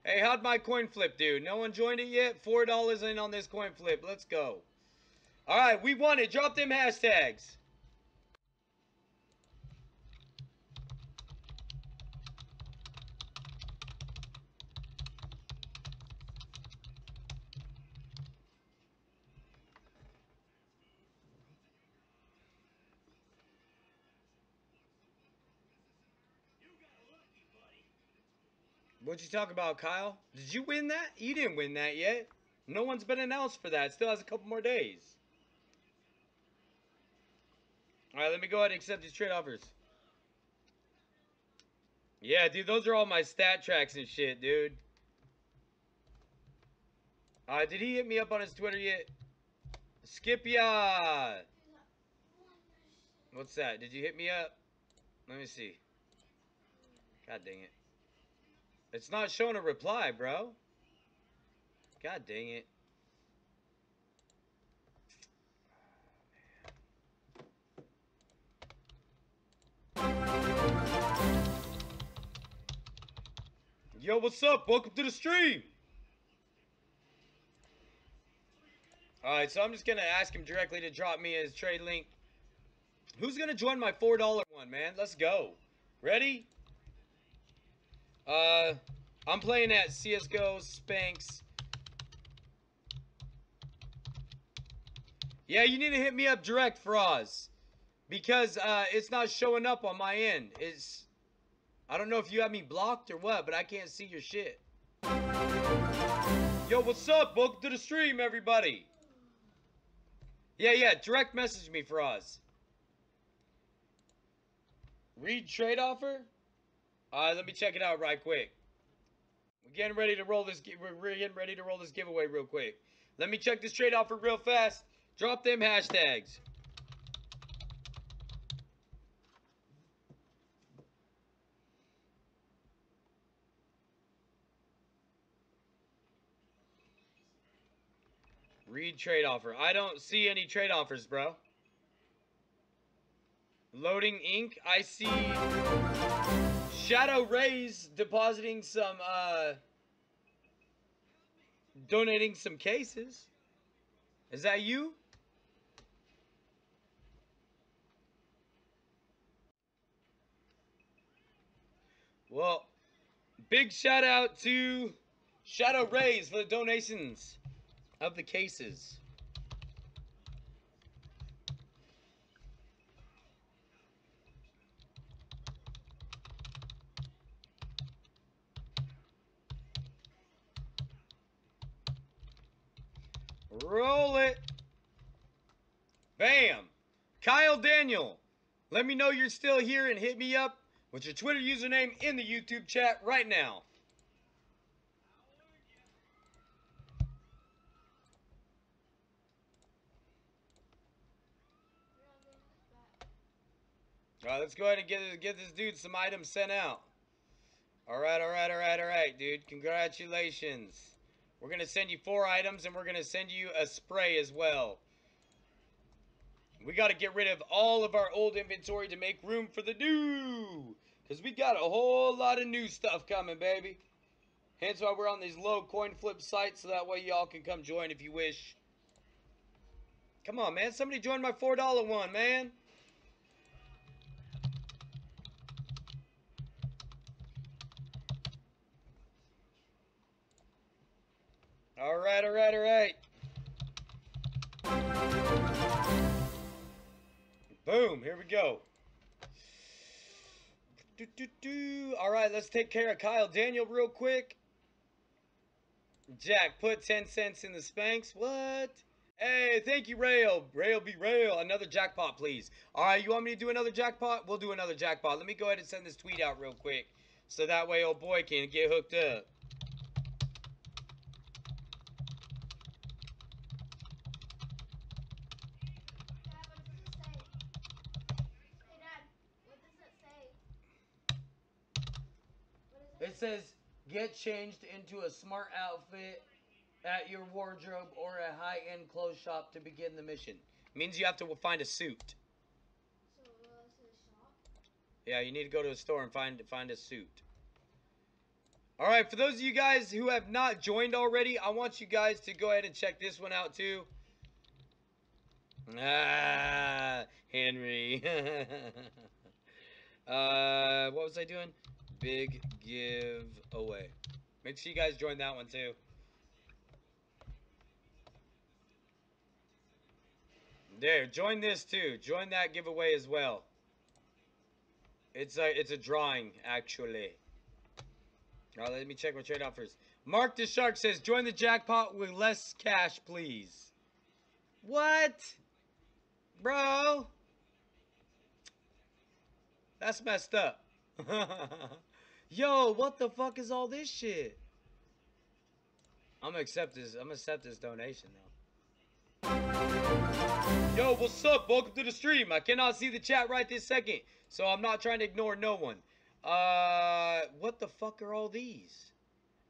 Hey, how'd my coin flip do? No one joined it yet? $4 in on this coin flip. Let's go. All right, we won it. Drop them hashtags. What'd you talk about, Kyle? Did you win that? You didn't win that yet. No one's been announced for that. Still has a couple more days. All right, let me go ahead and accept these trade offers. Yeah, dude, those are all my stat tracks and shit, dude. Did he hit me up on his Twitter yet? Skip ya! What's that? Did you hit me up? Let me see. God dang it. It's not showing a reply, bro. God dang it. Yo, what's up? Welcome to the stream. Alright, so I'm just going to ask him directly to drop me his trade link. Who's going to join my $4 one, man? Let's go. Ready? I'm playing at CSGO Spanx. Yeah, you need to hit me up direct, Froz. Because it's not showing up on my end. I don't know if you have me blocked or what, but I can't see your shit. Yo, what's up? Welcome to the stream, everybody. Yeah, direct message me, Froz. Read trade offer? Let me check it out right quick. We're getting ready to roll this giveaway real quick. Let me check this trade offer real fast. Drop them hashtags. Read trade offer. I don't see any trade offers, bro. Loading ink. I see Shadow Rays depositing some, donating some cases. Is that you? Well, big shout out to Shadow Rays for the donations of the cases. Roll it. Bam. Kyle Daniel, let me know you're still here and hit me up with your Twitter username in the YouTube chat right now. All right, let's go ahead and get this dude some items sent out. All right, dude. Congratulations. We're going to send you 4 items, and we're going to send you a spray as well. We got to get rid of all of our old inventory to make room for the new. Because we got a whole lot of new stuff coming, baby. Hence why we're on these low Coinflip sites, so that way y'all can come join if you wish. Come on, man. Somebody join my $4 one, man. All right. Boom, here we go. All right, let's take care of Kyle Daniel real quick. Jack, put 10 cents in the Spanx. What? Hey, thank you, Rail. Rail be Rail. Another jackpot, please. All right, you want me to do another jackpot? We'll do another jackpot. Let me go ahead and send this tweet out real quick, so that way old boy can get hooked up. It says, get changed into a smart outfit at your wardrobe or a high-end clothes shop to begin the mission. Means you have to find a suit. So, to the shop? Yeah, you need to go to a store and find a suit. All right, for those of you guys who have not joined already, I want you guys to go ahead and check this one out too. Ah, Henry. What was I doing? Big giveaway. Make sure you guys join that one too. There, join this too. Join that giveaway as well. It's a drawing actually. All right, let me check my trade offers. Mark the Shark says, join the jackpot with less cash, please. What? Bro? That's messed up. Yo, what the fuck is all this shit? I'm gonna accept this donation though. Yo, what's up? Welcome to the stream. I cannot see the chat right this second, so I'm not trying to ignore no one. What the fuck are all these?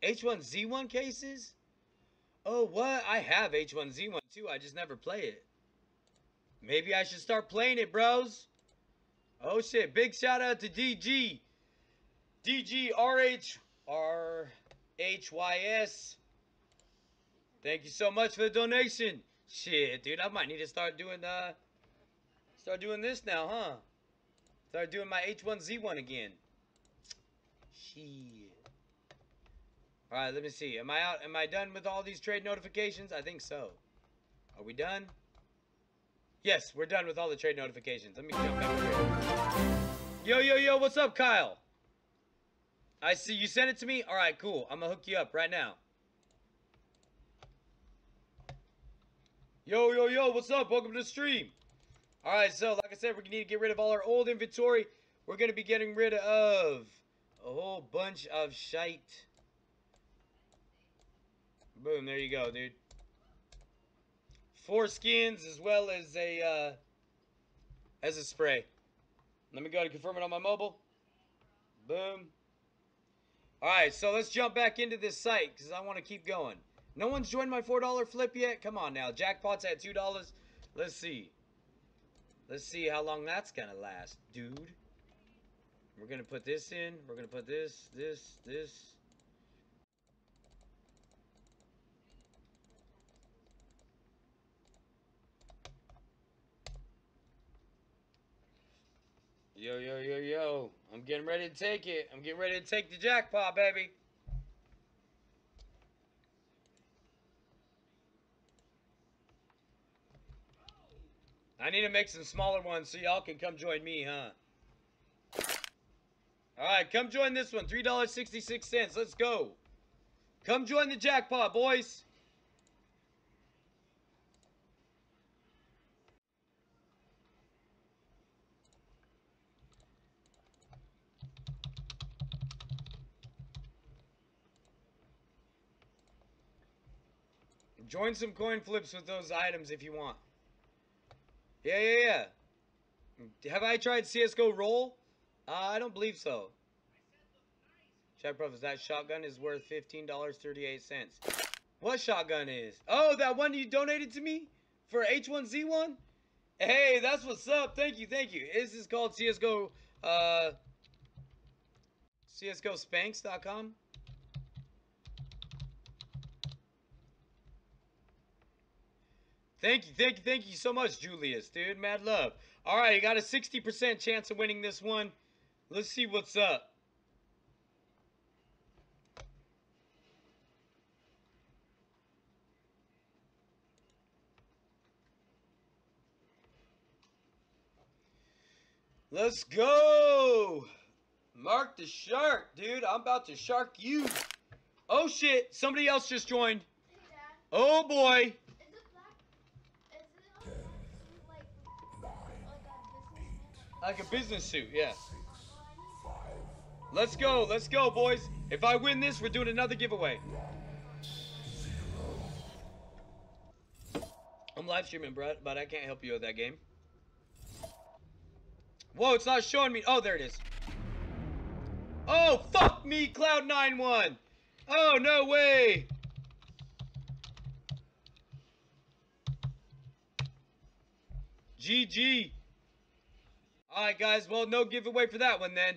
H1Z1 cases? Oh, what? I have H1Z1 too. I just never play it. Maybe I should start playing it, bros. Oh shit! Big shout out to DG. DGRHRHYS. Thank you so much for the donation. Shit, dude, I might need to start doing this now, huh? Start doing my H1Z1 again. Shit. All right, let me see. Am I out? Am I done with all these trade notifications? I think so. Are we done? Yes, we're done with all the trade notifications. Let me jump back over here. Yo, what's up, Kyle? I see you sent it to me. All right, cool. I'm gonna hook you up right now. Yo, what's up? Welcome to the stream. All right, so like I said, we need to get rid of all our old inventory. We're gonna be getting rid of a whole bunch of shite. Boom, there you go, dude. 4 skins as well as a spray. Let me go ahead and confirm it on my mobile. Boom. Alright, so let's jump back into this site because I want to keep going. No one's joined my $4 flip yet? Come on now. Jackpot's at $2. Let's see. Let's see how long that's going to last, dude. We're going to put this in. We're going to put this. Yo. I'm getting ready to take it. I'm getting ready to take the jackpot, baby. I need to make some smaller ones so y'all can come join me, huh? Alright, come join this one. $3.66. Let's go. Come join the jackpot, boys. Join some coin flips with those items if you want. Yeah. Have I tried CSGO roll? I don't believe so. JackProvost, that shotgun is worth $15.38. What shotgun is? Oh, that one you donated to me for H1Z1? Hey, that's what's up. Thank you. This is called CSGO, CSGOSpanks.com. Thank you so much, Julius, dude. Mad love. All right, you got a 60% chance of winning this one. Let's see what's up. Let's go. Mark the shark, dude. I'm about to shark you. Oh, shit. Somebody else just joined. Hey, Dad. Oh, boy. Is it black? Is it like a businessman? Like a business suit, yeah. Well, Let's go, boys. If I win this, we're doing another giveaway. I'm live streaming, Brett, but I can't help you with that game. Whoa, it's not showing me. Oh, there it is. Oh, fuck me, Cloud9 won. Oh, no way. GG. All right, guys. Well, no giveaway for that one then.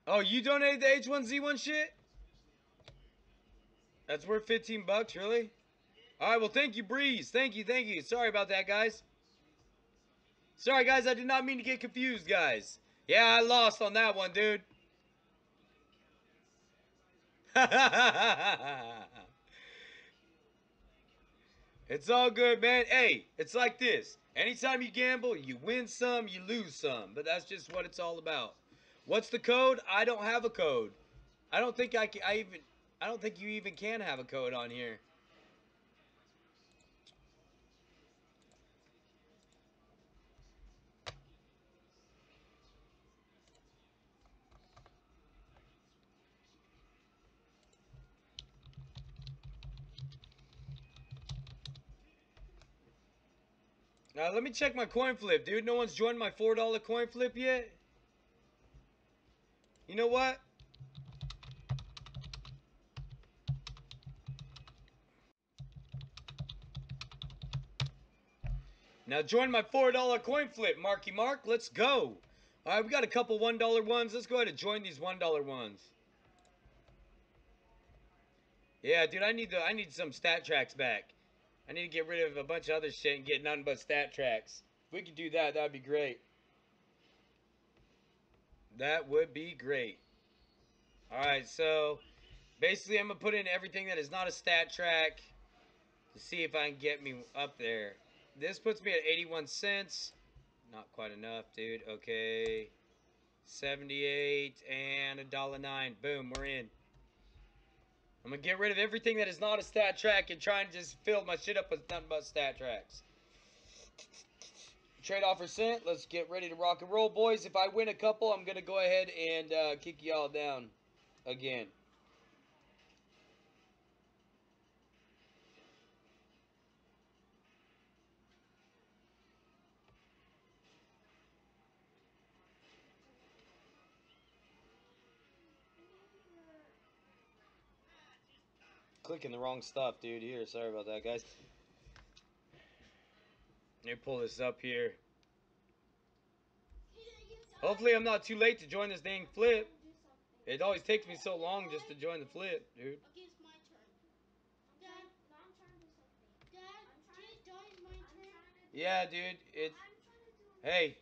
Oh, you donated the H1Z1 shit? That's worth 15 bucks, really? All right, well, thank you, Breeze. Thank you. Sorry about that, guys. Sorry, guys. I did not mean to get confused, guys. Yeah, I lost on that one, dude. It's all good, man. Hey, it's like this. Anytime you gamble, you win some, you lose some. But that's just what it's all about. What's the code? I don't have a code. I don't think I don't think you even can have a code on here. Let me check my coin flip, dude. No one's joined my $4 coin flip yet? You know what? Now join my $4 coin flip, Marky Mark. Let's go. All right, we got a couple $1 ones. Let's go ahead and join these $1 ones. Yeah, dude, I need some stat tracks back. I need to get rid of a bunch of other shit and get nothing but stat tracks. If we could do that, that'd be great. That would be great. Alright, so basically I'm going to put in everything that is not a stat track to see if I can get me up there. This puts me at 81 cents. Not quite enough, dude. Okay. 78 and $1.09. Boom, we're in. I'm going to get rid of everything that is not a stat track and try and just fill my shit up with nothing but stat tracks. Trade offer sent. Let's get ready to rock and roll, boys. If I win a couple, I'm going to go ahead and kick y'all down again. Clicking the wrong stuff, dude. Here, sorry about that, guys. Let me pull this up here. Hopefully I'm not too late to join this dang flip. It always takes me so long just to join the flip, dude. Okay, it's my turn. Dad, no, I'm trying to do something. Dad, can you join my turn? Yeah, dude. It's... Hey.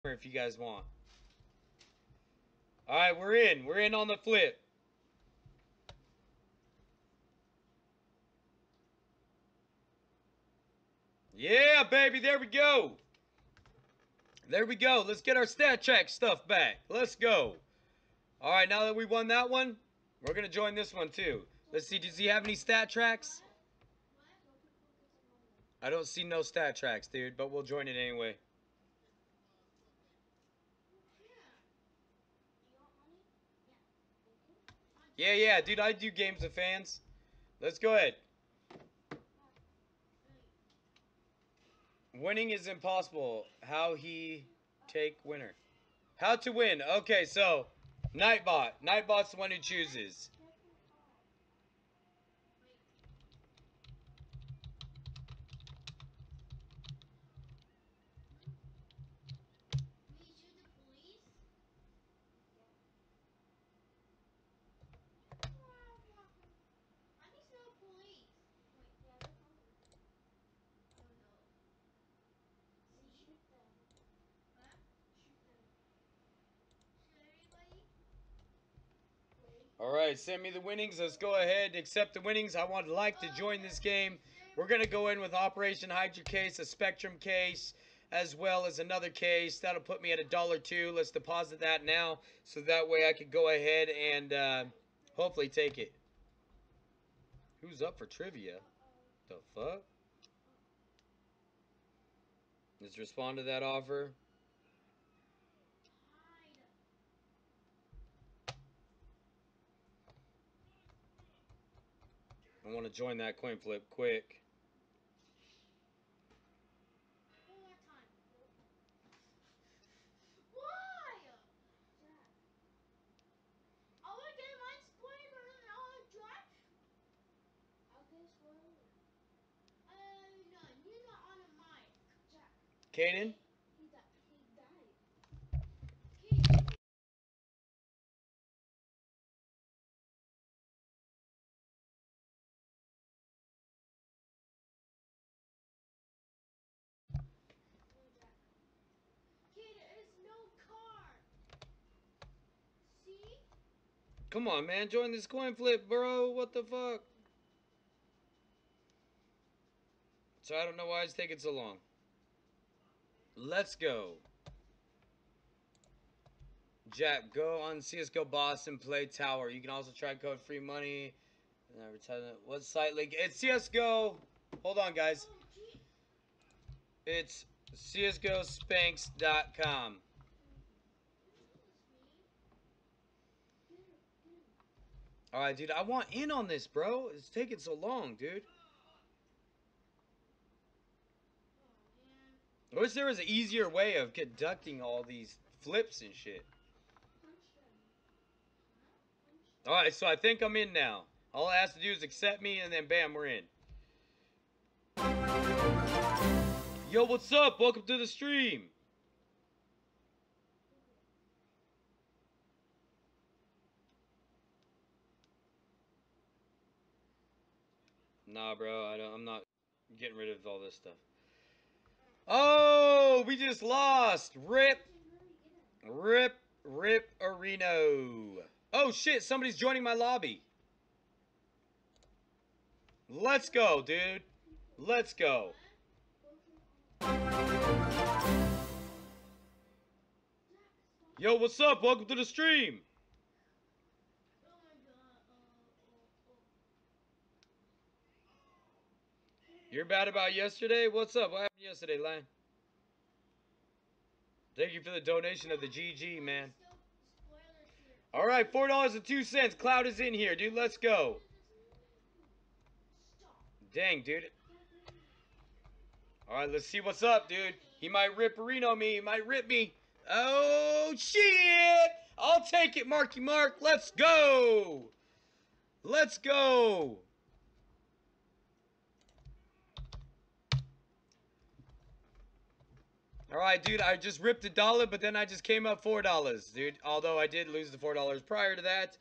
If you guys want. Alright, we're in. We're in on the flip. Yeah, baby. There we go. There we go. Let's get our stat track stuff back. Let's go. Alright, now that we won that one, we're going to join this one too. Let's see, does he have any stat tracks? I don't see no stat tracks, dude, but we'll join it anyway. Yeah, dude, I do games of fans. Let's go ahead. Winning is impossible. How he take winner? How to win? Okay, so Nightbot. Nightbot's the one who chooses. Alright, send me the winnings. Let's go ahead and accept the winnings. I would like to join this game. We're going to go in with Operation Hydra case, a Spectrum case, as well as another case. That'll put me at $1.02. Let's deposit that now, so that way I could go ahead and hopefully take it. Who's up for trivia? The fuck? Let's respond to that offer. I want to join that Coinflip quick. Kaden? Come on, man. Join this coin flip, bro. What the fuck? So I don't know why it's taking so long. Let's go. Jack, go on CSGO Boston, play Tower. You can also try code free money. What site link? It's CSGO. Hold on, guys. It's CSGOSpanx.com. Alright, dude. I want in on this, bro. It's taking so long, dude. I wish there was an easier way of conducting all these flips and shit. Alright, so I think I'm in now. All it has to do is accept me, and then bam, we're in. Yo, what's up? Welcome to the stream. Nah, bro, I'm not getting rid of all this stuff. Oh, we just lost. Rip Areno. Oh shit, somebody's joining my lobby. Let's go, dude. Let's go. Yo, what's up? Welcome to the stream. You're bad about yesterday? What's up? What happened yesterday, Lion? Thank you for the donation of the GG, man. Alright, $4.02. Cloud is in here, dude. Let's go. Dang, dude. Alright, let's see what's up, dude. He might rip Reno me. He might rip me. Oh, shit! I'll take it, Marky Mark. Let's go! Let's go! Alright, dude. I just ripped $1, but then I just came up $4, dude. Although I did lose the $4 prior to that.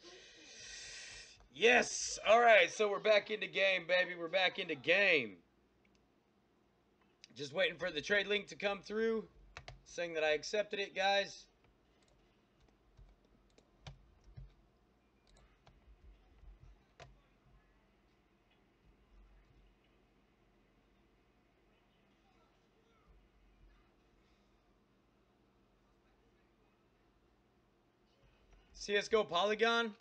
Yes! Alright, so we're back into game, baby. We're back into game. Just waiting for the trade link to come through, saying that I accepted it, guys. CSGO Polygon?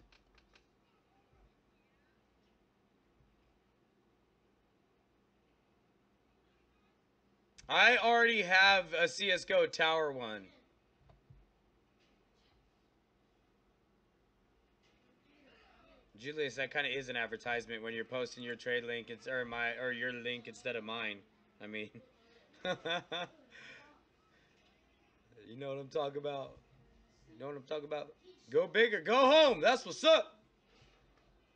I already have a CSGO tower one. Julius, that kind of is an advertisement when you're posting your trade link, or your link instead of mine. I mean, you know what I'm talking about. You know what I'm talking about. Go big or go home. That's what's up.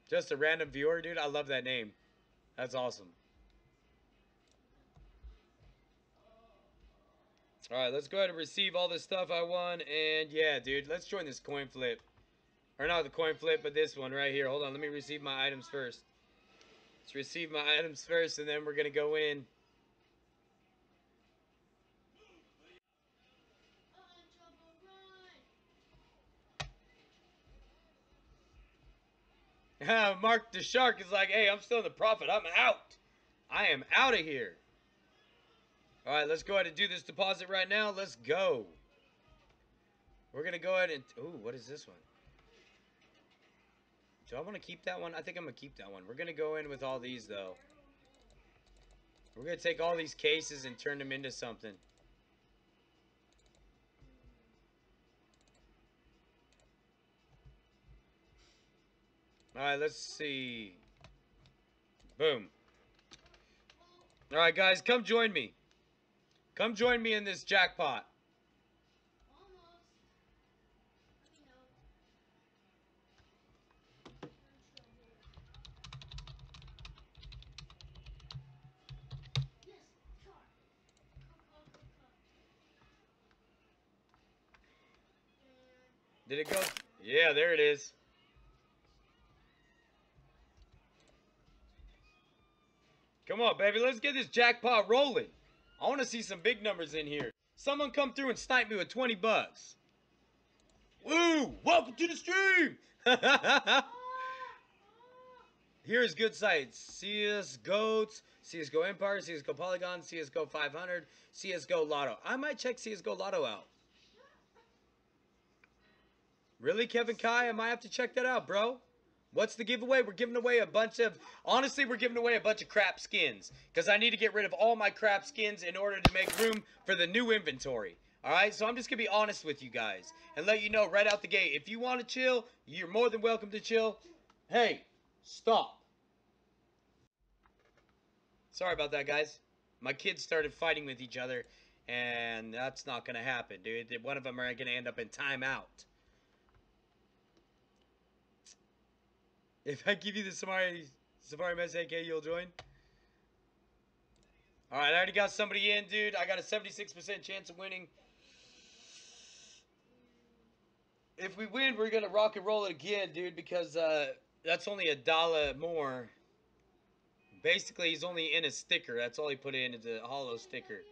Just a random viewer, dude. I love that name. That's awesome. All right, let's go ahead and receive all this stuff I won, and yeah, dude, let's join this coin flip. Or not the coin flip, but this one right here. Hold on, let me receive my items first. Let's receive my items first, and then we're gonna go in. Mark the Shark is like, hey, I'm still in the profit. I'm out. I am out of here. All right, let's go ahead and do this deposit right now. Let's go. We're gonna go ahead and ooh, what is this one? Do I want to keep that one? I think I'm gonna keep that one. We're gonna go in with all these though. We're gonna take all these cases and turn them into something. Alright, let's see. Boom. Alright, guys, come join me. Come join me in this jackpot. Did it go? Yeah, there it is. Come on, baby. Let's get this jackpot rolling. I want to see some big numbers in here. Someone come through and snipe me with 20 bucks. Woo! Welcome to the stream! Here's good sites. CSGO, CSGO Empire, CSGO Polygon, CSGO 500, CSGO Lotto. I might check CSGO Lotto out. Really, Kevin Kai? I might have to check that out, bro. What's the giveaway? We're giving away a bunch of... Honestly, we're giving away a bunch of crap skins. Because I need to get rid of all my crap skins in order to make room for the new inventory. Alright? So I'm just going to be honest with you guys. And let you know right out the gate. If you want to chill, you're more than welcome to chill. Hey, stop. Sorry about that, guys. My kids started fighting with each other. And that's not going to happen, dude. One of them are going to end up in timeout. If I give you the Safari message, AK, you'll join? Alright, I already got somebody in, dude. I got a 76% chance of winning. If we win, we're going to rock and roll it again, dude, because that's only $1 more. Basically, he's only in a sticker. That's all he put in is a hollow sticker.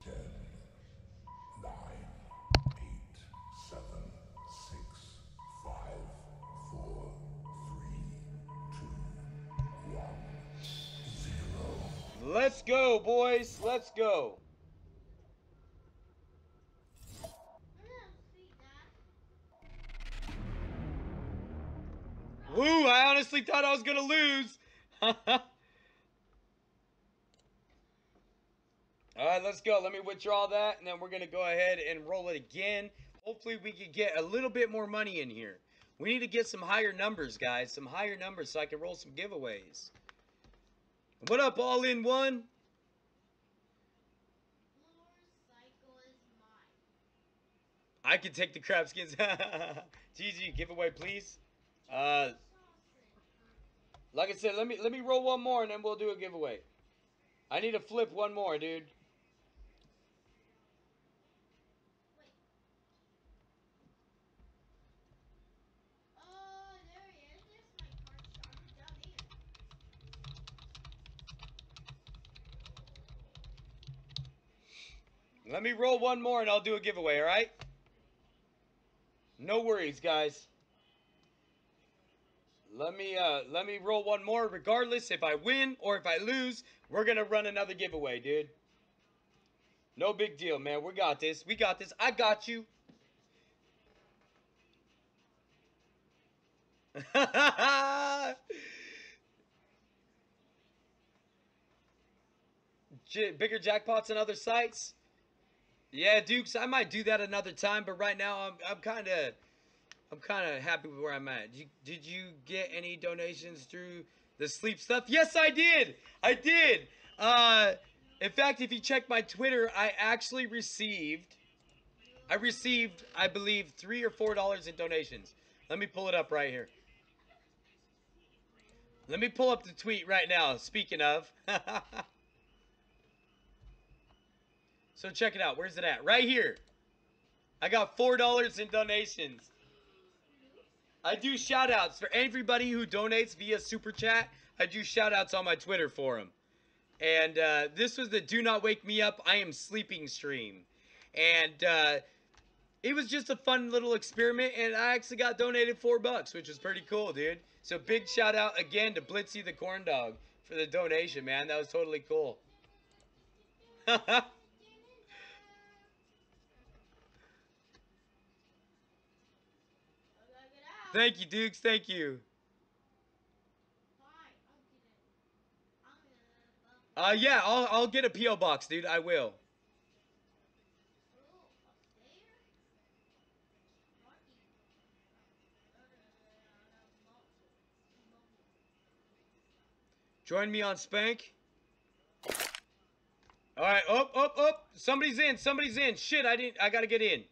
10, 9, 8, 7, 6, 5, 4, 3, 2, 1, 0. Let's go, boys. Let's go. Woo, I honestly thought I was going to lose. Alright, let's go. Let me withdraw that, and then we're going to go ahead and roll it again. Hopefully, we can get a little bit more money in here. We need to get some higher numbers, guys. Some higher numbers so I can roll some giveaways. What up, all-in-one? I can take the crab skins. GG, giveaway, please. Like I said, let me roll one more, and then we'll do a giveaway. I need to flip one more, dude. Let me roll one more and I'll do a giveaway, alright? No worries, guys. Let me roll one more. Regardless if I win or if I lose, we're gonna run another giveaway, dude. No big deal, man. We got this. We got this. I got you. bigger jackpots on other sites? Yeah, Dukes, I might do that another time, but right now I'm kind of happy with where I'm at. Did you get any donations through the sleep stuff? Yes, I did. I did. In fact, if you check my Twitter, I actually received, I believe, $3 or $4 in donations. Let me pull it up right here. Let me pull up the tweet right now. Speaking of. So check it out. Where's it at? Right here. I got $4 in donations. I do shout outs for everybody who donates via Super Chat. I do shout outs on my Twitter for them. And this was the Do Not Wake Me Up, I Am Sleeping stream. And it was just a fun little experiment, and I actually got donated $4, which was pretty cool, dude. So big shout out again to Blitzy the Corn Dog for the donation, man. That was totally cool. Thank you, Dukes. Thank you. Yeah, I'll get a P.O. box, dude. I will. Join me on Spank. Alright, up. Somebody's in. Somebody's in. Shit, I gotta get in.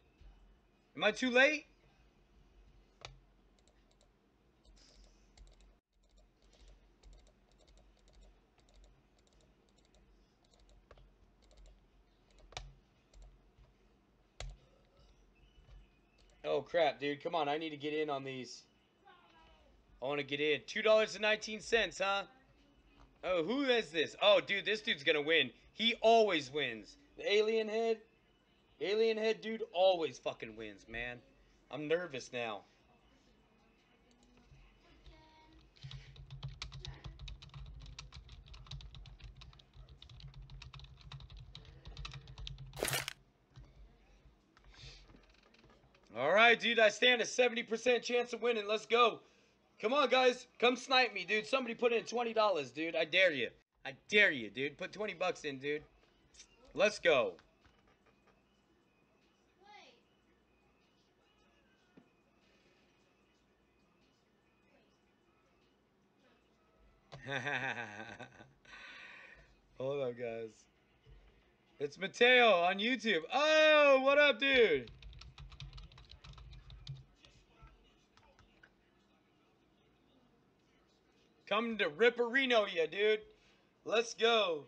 Am I too late? Oh, crap, dude. Come on, I need to get in on these. I want to get in. $2.19, huh? Oh, who is this? Oh, dude, this dude's gonna win. He always wins. The alien head? Alien head dude always fucking wins, man. I'm nervous now. Alright, dude, I stand a 70% chance of winning. Let's go. Come on, guys. Come snipe me, dude. Somebody put in $20, dude. I dare you. I dare you, dude. Put 20 bucks in, dude. Let's go. Hold up, guys. It's Mateo on YouTube. Oh, what up, dude? Come to Ripperino, ya, dude. Let's go.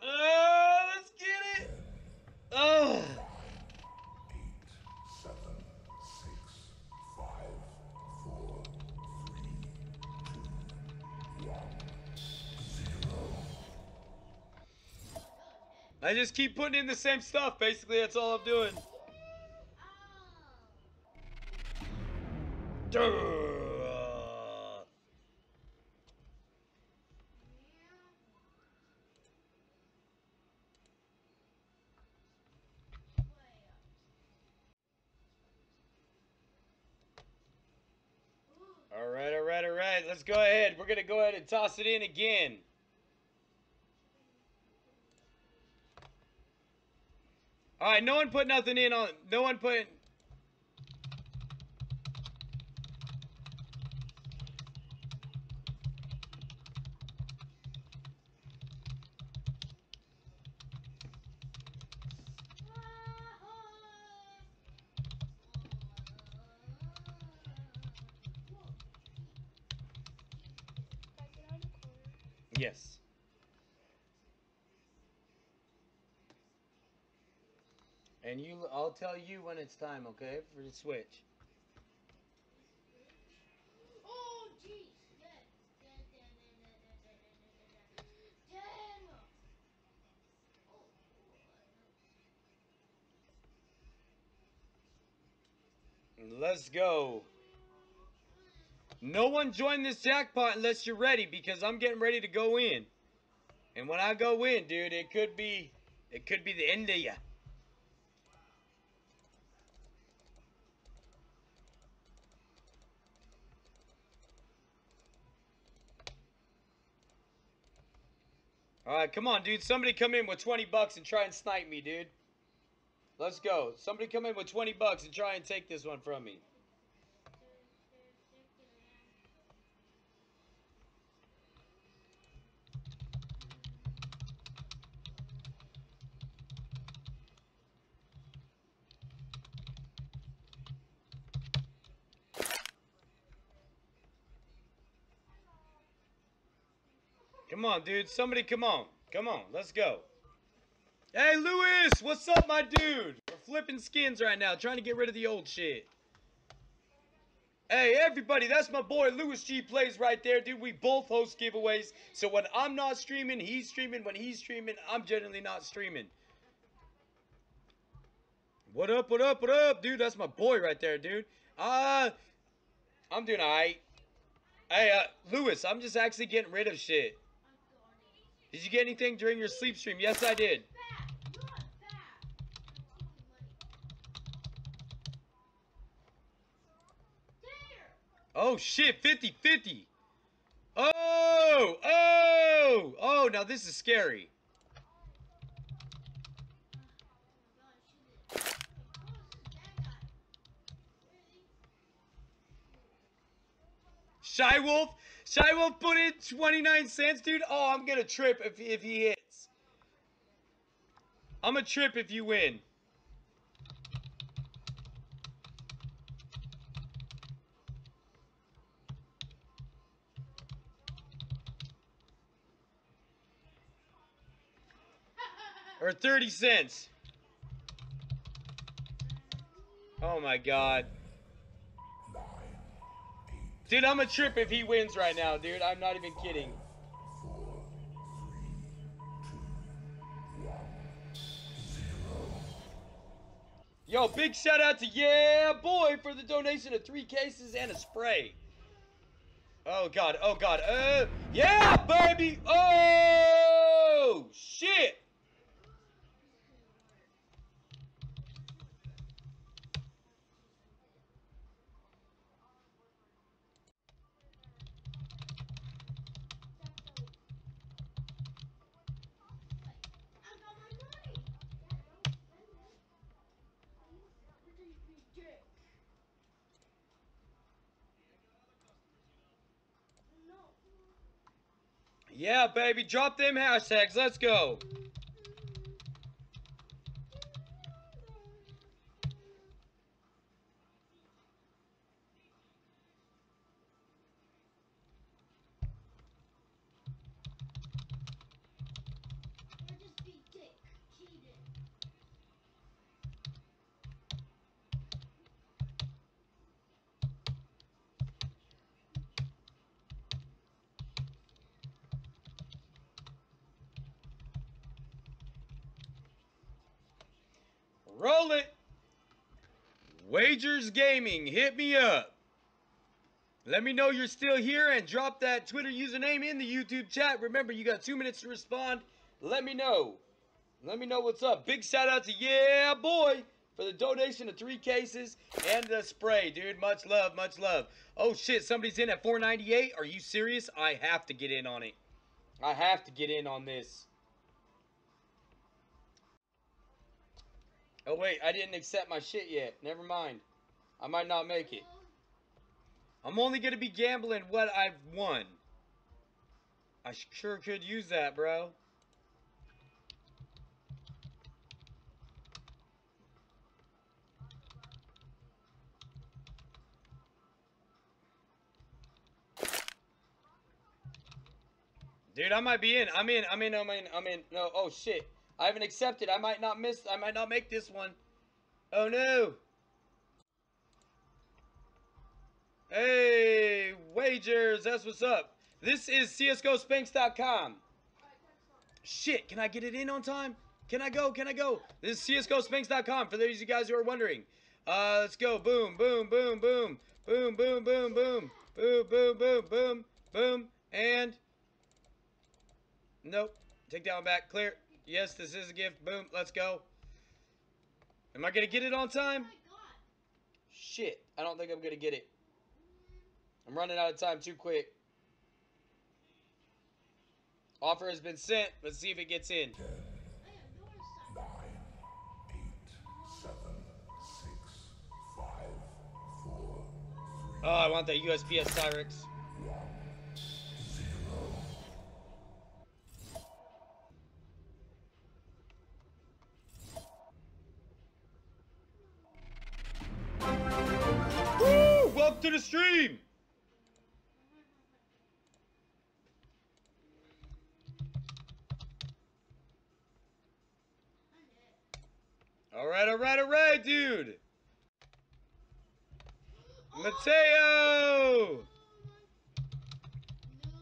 Oh, let's get it. Oh. 8, 7, 6, 5, 4, 3, 2, 1, 0. I just keep putting in the same stuff. Basically, that's all I'm doing. Duh. All right. Let's go ahead. We're going to go ahead and toss it in again. All right, no one put nothing in on... No one put... Yes. And I'll tell you when it's time, okay? For the switch. Oh, jeez. Let's go. No one join this jackpot unless you're ready, because I'm getting ready to go in. And when I go in, dude, it could be the end of ya. Alright, come on, dude. Somebody come in with 20 bucks and try and snipe me, dude. Let's go. Somebody come in with 20 bucks and try and take this one from me. Come on, dude. Somebody come on. Come on. Let's go. Hey, Luis! What's up, my dude? We're flipping skins right now, trying to get rid of the old shit. Hey, everybody, that's my boy LuisGPlays right there, dude. We both host giveaways. So when I'm not streaming, he's streaming. When he's streaming, I'm generally not streaming. What up, what up, what up, dude? That's my boy right there, dude. I'm doing alright. Hey, Luis, I'm just actually getting rid of shit. Did you get anything during your sleep stream? Yes, I did. Oh, shit, 50-50. Oh, oh, oh, now this is scary. Shy Wolf put in 29 cents, dude. Oh, I'm gonna trip if he hits. I'm gonna trip if you win. Or 30 cents. Oh my god. Dude, I'm a trip if he wins right now, dude. I'm not even kidding. 4, 3, 2, 1, 0. Yo, big shout out to Yeah Boy for the donation of 3 cases and a spray. Oh god, oh god. Yeah, baby. Oh, shit. Yeah, baby, drop them hashtags. Let's go. Roll it. Wagers Gaming, hit me up. Let me know you're still here and drop that Twitter username in the YouTube chat. Remember, you got 2 minutes to respond. Let me know. Let me know what's up. Big shout out to Yeah Boy for the donation of 3 cases and the spray, dude. Much love, much love. Oh shit, somebody's in at 498. Are you serious? I have to get in on it. I have to get in on this. Oh wait, I didn't accept my shit yet. Never mind. I might not make it. I'm only gonna be gambling what I've won. I sure could use that, bro. Dude, I might be in. I'm in. No, oh shit. I haven't accepted. I might not make this one. Oh no. Hey, wagers. That's what's up. This is CSGOSpanx.com. Shit, can I get it in on time? Can I go? This is CSGOSpanx.com for those of you guys who are wondering. Let's go. Boom, boom, boom, boom. Boom, boom, boom, boom. Boom, boom, boom, boom, boom. And nope. Take that one back. Clear. Yes, this is a gift. Boom. Let's go. Am I going to get it on time? Shit. I don't think I'm going to get it. I'm running out of time too quick. Offer has been sent. Let's see if it gets in. 10, I have yours, son. 9, 8, 7, 6, 5, 4, Oh, I want that USP-S Cyrix. 0. Woo! Welcome to the stream. All right, dude. Mateo. No.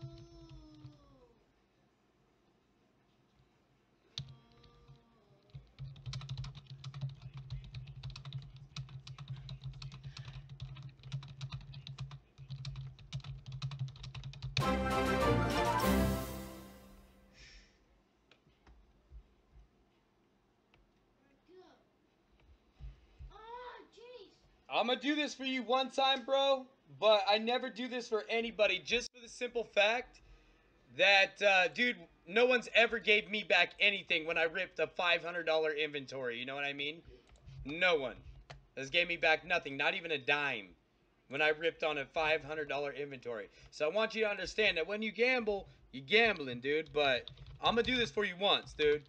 I'm gonna do this for you one time, bro, but I never do this for anybody, just for the simple fact that, dude, no one's ever gave me back anything when I ripped a $500 inventory, you know what I mean? No one has gave me back nothing, not even a dime, when I ripped on a $500 inventory. So I want you to understand that when you gamble, you're gambling, dude, but I'm gonna do this for you once, dude.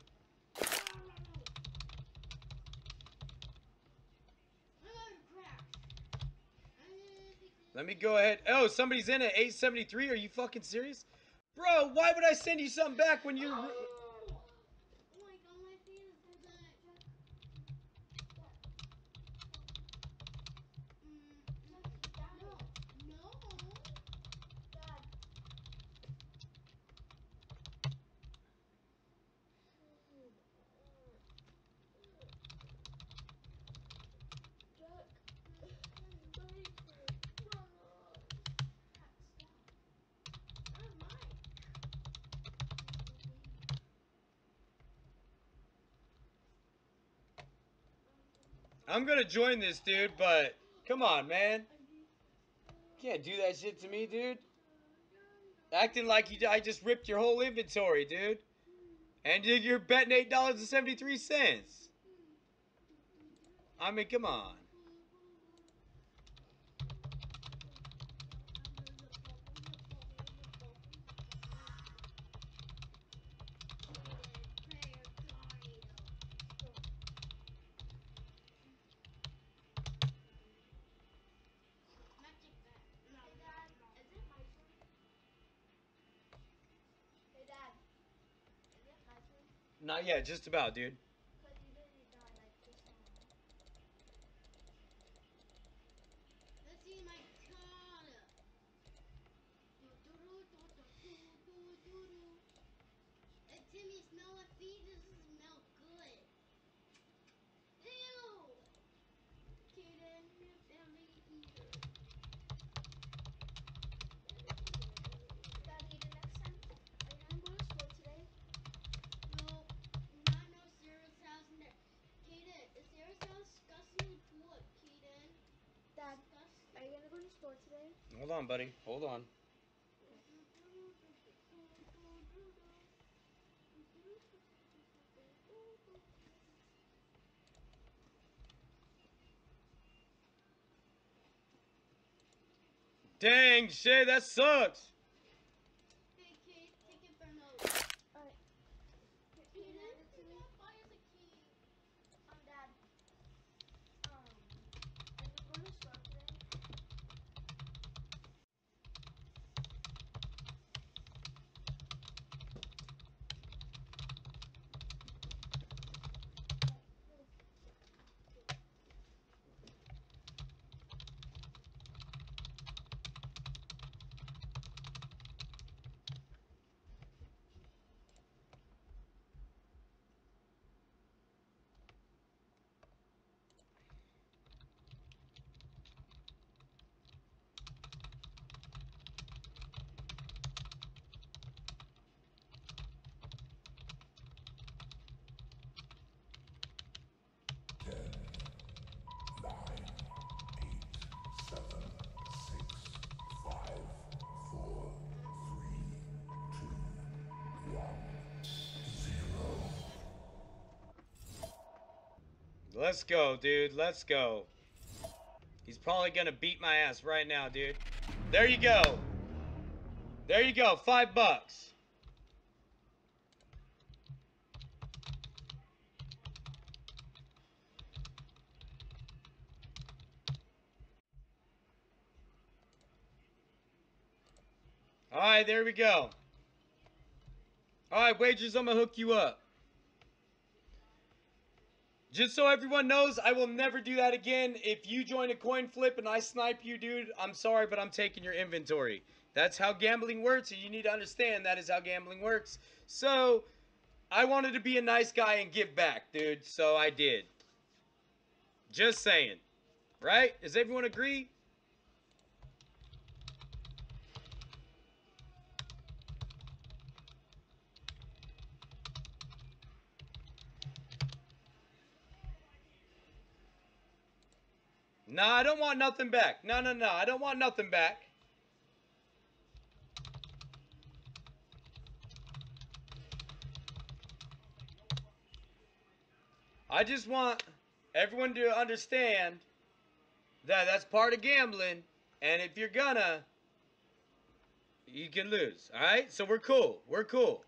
Let me go ahead. Oh, somebody's in at 873. Are you fucking serious? Bro, why would I send you something back when you're... Oh my god, my feet are that. No. Dad. I'm gonna join this, dude, but... Come on, man. Can't do that shit to me, dude. Acting like I just ripped your whole inventory, dude. And you're betting $8.73. I mean, come on. Not yet, just about, dude. Let's see my card. Hey, Timmy, smell my feet? This smell good. Ew! Kaden, your family eater. Daddy, the next time, are you gonna go to school today? No, not no Sarah's house in there. Kaden, is Sarah's house disgustingly poor, Kaden? Dad, Disgusting. are you gonna go to store today? Hold on, buddy. Hold on. Dang, Shay, that sucks. Hey, Kate, take it for note. Alright. Can you Kaden, hand it to me? buy us a key. Dad. Are you gonna go to store today? Let's go, dude. Let's go. He's probably gonna beat my ass right now, dude. There you go. There you go. $5. Alright, there we go. Alright, wagers, I'm gonna hook you up. Just so everyone knows, I will never do that again. If you join a coin flip and I snipe you, dude, I'm sorry, but I'm taking your inventory. That's how gambling works, and you need to understand that is how gambling works. So, I wanted to be a nice guy and give back, dude, so I did. Just saying. Right? Does everyone agree? Nah, I don't want nothing back. No, no, no. I don't want nothing back. I just want everyone to understand that that's part of gambling. And if you're gonna, you can lose. Alright? So we're cool. We're cool.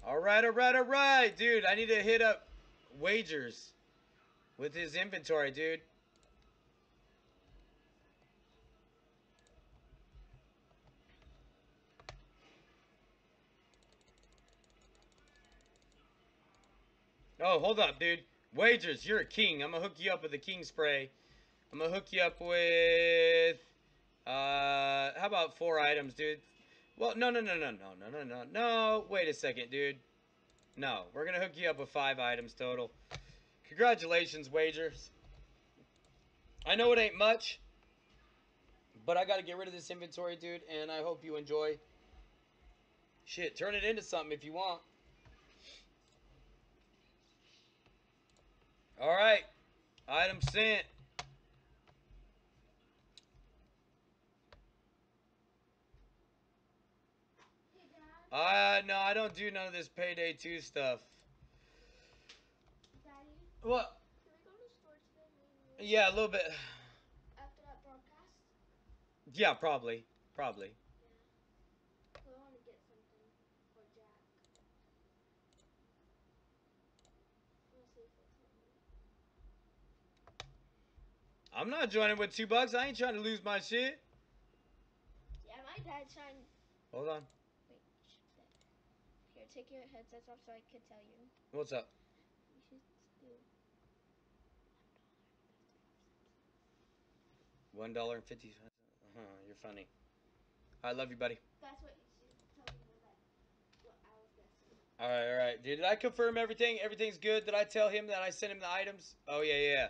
Alright, alright, alright. Dude, I need to hit up wagers with his inventory, dude. Oh, hold up, dude. Wagers, you're a king. I'm gonna hook you up with the king spray. I'm gonna hook you up with how about 4 items, dude? Well, no, no, no, no, no, no, no, no, no. Wait a second, dude. No, we're gonna hook you up with 5 items total. Congratulations, wagers. I know it ain't much, but I gotta get rid of this inventory, dude, and I hope you enjoy. Shit, turn it into something if you want. Alright. Item sent. Hey, Dad. No, I don't do none of this Payday 2 stuff. Daddy, What? can we go to the store today? Me and you? Yeah, a little bit. After that broadcast? Yeah, probably. Probably. Yeah. So I want to get something for Jack. We'll see if it's on me. I'm not joining with $2. I ain't trying to lose my shit. Yeah, my dad's trying. Hold on. Wait. Here, take your headsets off so I could tell you. What's up? You should do. $1.50. You're funny. I love you, buddy. That's what you should tell people that what I was guessing. All right. Dude, did I confirm everything? Everything's good? Did I tell him that I sent him the items? Oh, yeah, yeah.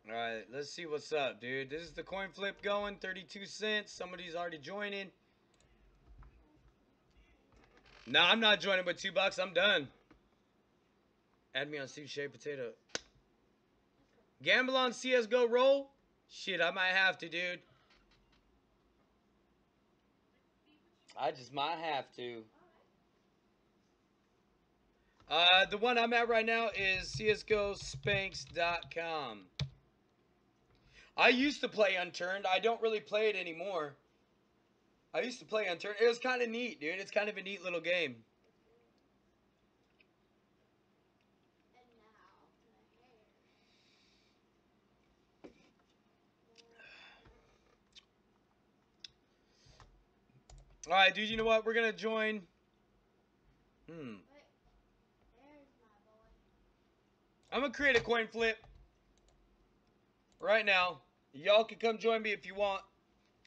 All right, let's see what's up, dude. This is the coin flip going, 32 cents. Somebody's already joining. No, I'm not joining with $2. I'm done. Add me on Steve Shea Potato. Gamble on CSGO roll? Shit, I might have to, dude. I just might have to. The one I'm at right now is CSGOSpanx.com. I used to play Unturned. I don't really play it anymore. I used to play Unturned. It was kind of neat, dude. It's kind of a neat little game. And now, All right, dude, you know what? We're going to join. Wait, there's my boy. I'm going to create a coin flip right now. Y'all can come join me if you want.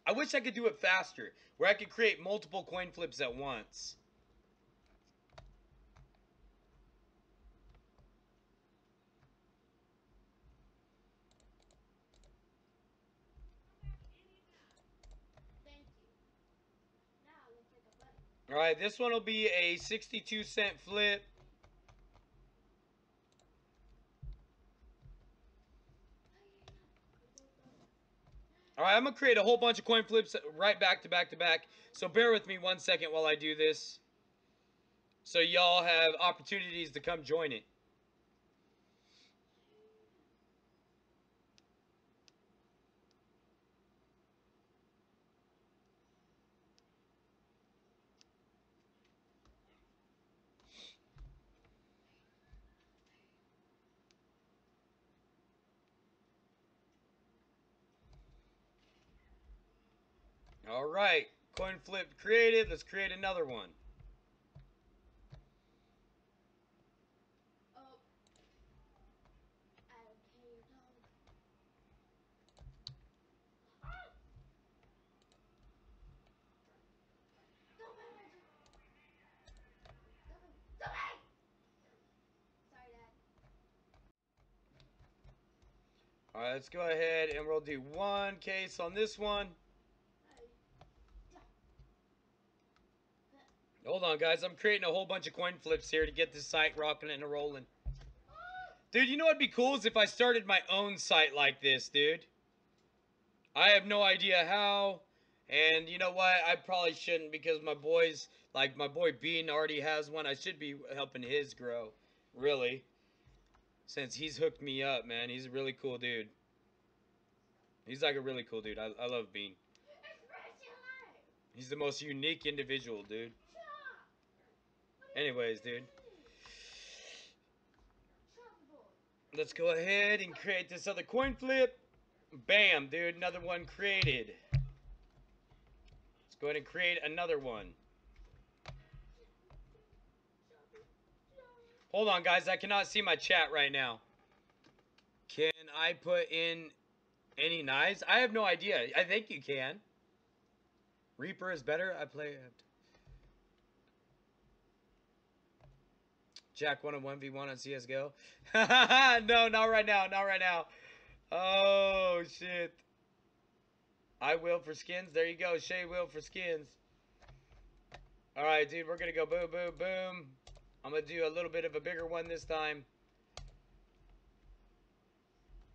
I wish I could do it faster, where I could create multiple coin flips at once. All right, this one will be a 62-cent flip. All right, I'm going to create a whole bunch of coin flips right back to back to back. So bear with me 1 second while I do this. So y'all have opportunities to come join it. All right, coin flip created. Let's create another one. Oh. I don't care, dog. Ah! Don't mind Reggie. Don't mind. Sorry, Dad. All right, let's go ahead and we'll do one case on this one. Hold on, guys. I'm creating a whole bunch of coin flips here to get this site rocking and rolling. Dude, you know what'd be cool is if I started my own site like this, dude. I have no idea how. And you know what? I probably shouldn't because my boys, like my boy Bean already has one. I should be helping his grow, really. Since he's hooked me up, man. He's a really cool dude. He's like a really cool dude. I love Bean. He's the most unique individual, dude. Anyways, dude. Let's go ahead and create this other coin flip. Bam, dude. Another one created. Let's go ahead and create another one. Hold on, guys. I cannot see my chat right now. Can I put in any knives? I have no idea. I think you can. Reaper is better. I play... Jack 1-on-1v1 on CSGO. No, not right now. Not right now. Oh, shit. I will for skins. There you go. Shay will for skins. Alright, dude. We're going to go boom, boom, boom. I'm going to do a little bit of a bigger one this time.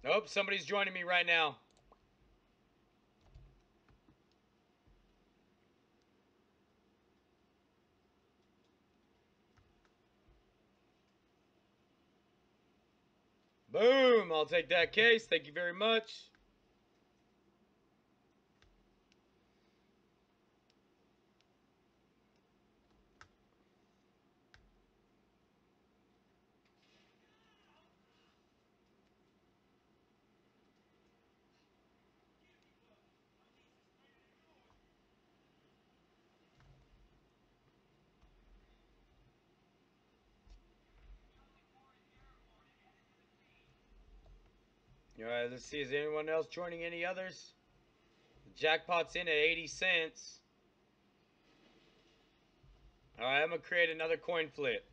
Nope, somebody's joining me right now. Boom! I'll take that case. Thank you very much. Alright, let's see. Is anyone else joining any others? Jackpot's in at 80 cents. Alright, I'm going to create another coin flip.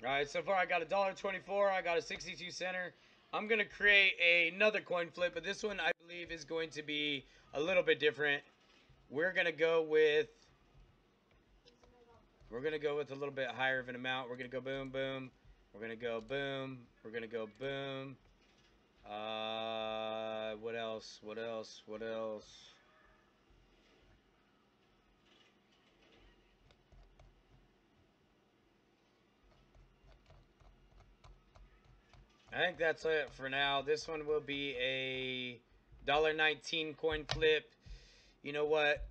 Alright, so far I got $1.24. I got a 62 center. I'm going to create another coin flip, but this one I believe is going to be a little bit different. We're going to go with a little bit higher of an amount. We're going to go boom, boom. We're going to go boom. We're going to go boom. What else? What else? What else? I think that's it for now. This one will be a $1.19 coin flip. You know what?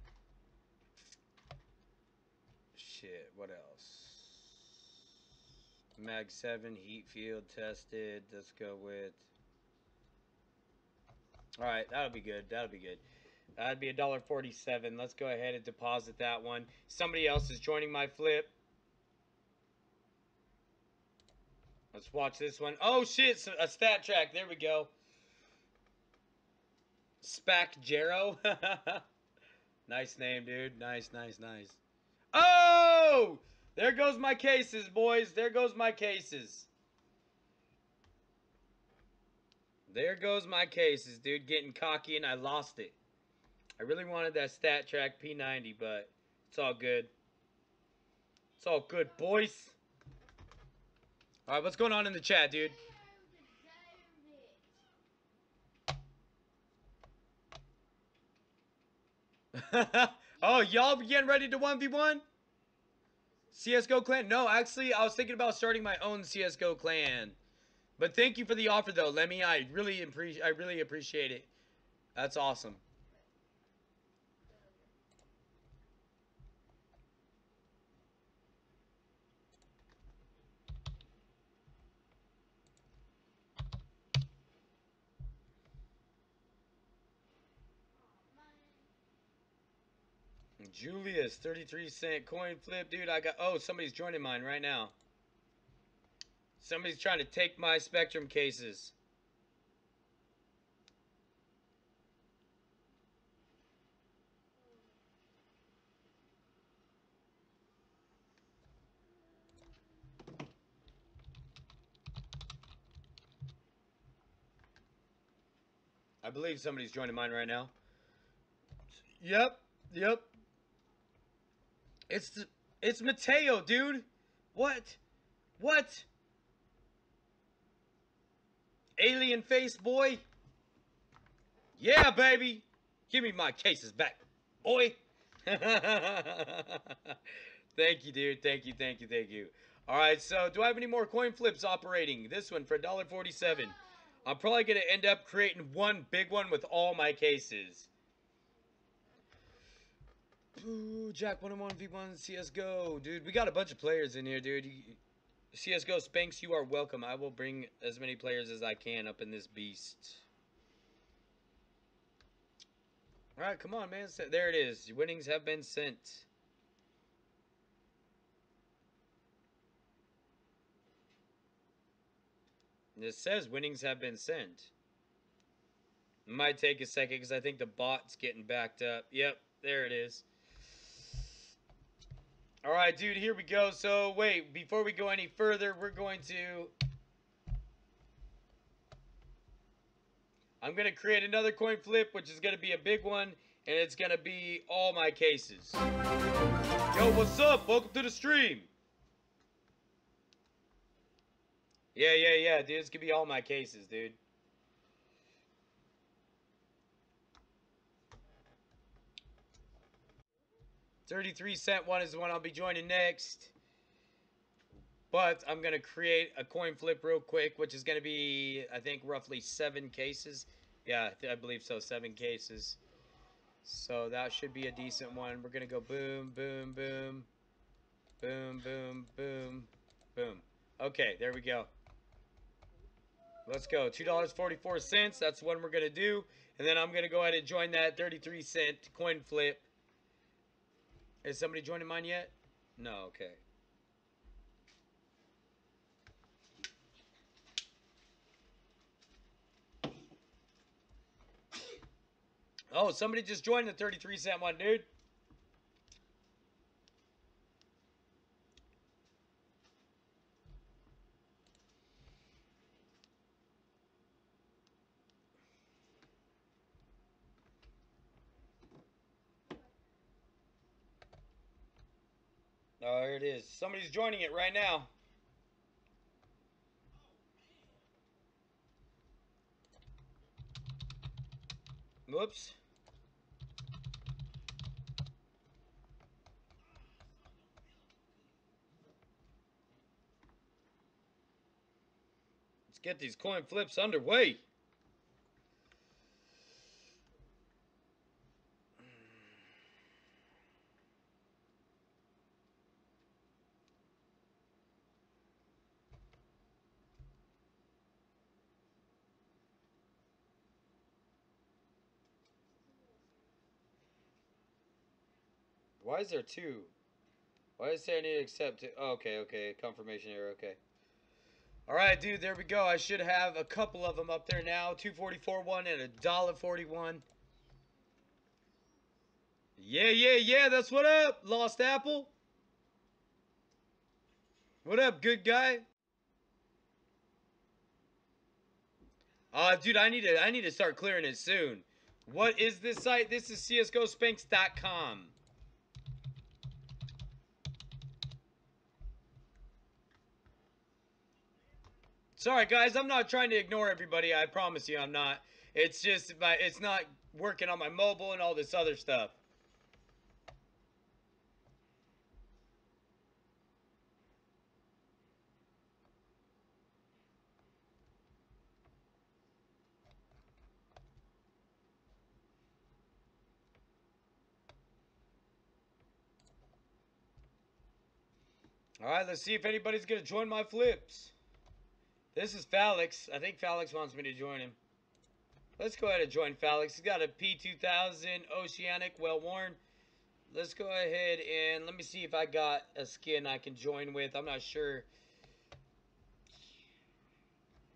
Shit, what else? Mag 7, heat field tested. Let's go with... Alright, that'll be good. That'll be good. That'd be $1.47. Let's go ahead and deposit that one. Somebody else is joining my flip. Let's watch this one. Oh, shit. A stat track. There we go. Spac Jero. Nice name, dude. Nice, nice, nice. Oh! There goes my cases, boys. There goes my cases. There goes my cases, dude. Getting cocky and I lost it. I really wanted that stat track P90, but it's all good. It's all good, boys. All right, what's going on in the chat, dude? Oh, y'all getting ready to 1v1? CSGO clan? No, actually, I was thinking about starting my own CSGO clan. But thank you for the offer, though, Lemmy. I really appreciate it. That's awesome. Julius, 33-cent coin flip. Dude, I got... Oh, somebody's joining mine right now. Somebody's trying to take my Spectrum cases. I believe somebody's joining mine right now. Yep. It's Mateo, dude. What? Alien face boy? Yeah, baby. Give me my cases back, boy. Thank you, dude. Thank you. All right, so do I have any more coin flips operating? This one for $1.47. I'm probably going to end up creating one big one with all my cases. Ooh, Jack 101v1 CSGO. Dude, we got a bunch of players in here, dude. CSGO Spanx, you are welcome. I will bring as many players as I can up in this beast. Alright, come on, man. There it is. Your winnings have been sent. It says winnings have been sent. It might take a second because I think the bot's getting backed up. Yep, there it is. Alright, dude, here we go. So, wait, before we go any further, I'm going to create another coin flip, which is going to be a big one, and it's going to be all my cases. Yo, what's up? Welcome to the stream. Yeah, dude, it's going to be all my cases, dude. $0.33 one is the one I'll be joining next. But I'm going to create a coin flip real quick, which is going to be, I think, roughly 7 cases. Yeah, I believe so, 7 cases. So that should be a decent one. We're going to go boom, boom, boom. Boom, boom, boom, boom. Okay, there we go. Let's go. $2.44. That's what we're going to do. And then I'm going to go ahead and join that 33-cent coin flip. Is somebody joining mine yet? No, okay. Oh, somebody just joined the 33-cent one, dude. Oh, here it is. Somebody's joining it right now. Whoops. Let's get these coin flips underway. Why is there 2? Why is there I need to accept it? Oh, okay. Confirmation error, okay. Alright, dude, there we go. I should have a couple of them up there now. $2.44 one and $1.41. Yeah, that's what up, Lost Apple. What up, good guy? Dude, I need to start clearing it soon. What is this site? This is csgospanks.com. Sorry, guys, I'm not trying to ignore everybody. I promise you I'm not. It's just it's not working on my mobile and all this other stuff. All right, let's see if anybody's going to join my flips. This is Phalix. I think Phalix wants me to join him. Let's go ahead and join Phalix. He's got a P2000 Oceanic, well-worn. Let's go ahead and let me see if I got a skin I can join with. I'm not sure.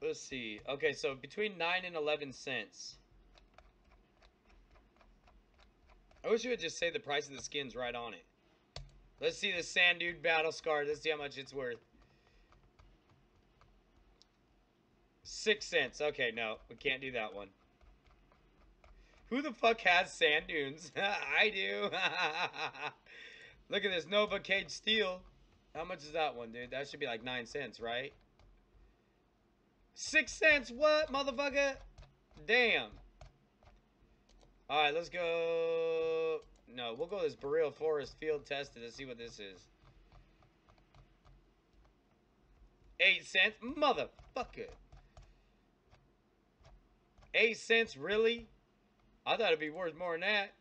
Let's see. Okay, so between 9 and 11 cents. I wish you would just say the price of the skins right on it. Let's see the Sand Dude Battle Scar. Let's see how much it's worth. 6 cents. Okay, no. We can't do that one. Who the fuck has sand dunes? I do. Look at this Nova Cage Steel. How much is that one, dude? That should be like 9 cents, right? 6 cents? What, motherfucker? Damn. Alright, let's go. No, we'll go this Boreal Forest Field Tested to see what this is. 8 cents? Motherfucker. 8 cents, really? I thought it'd be worth more than that.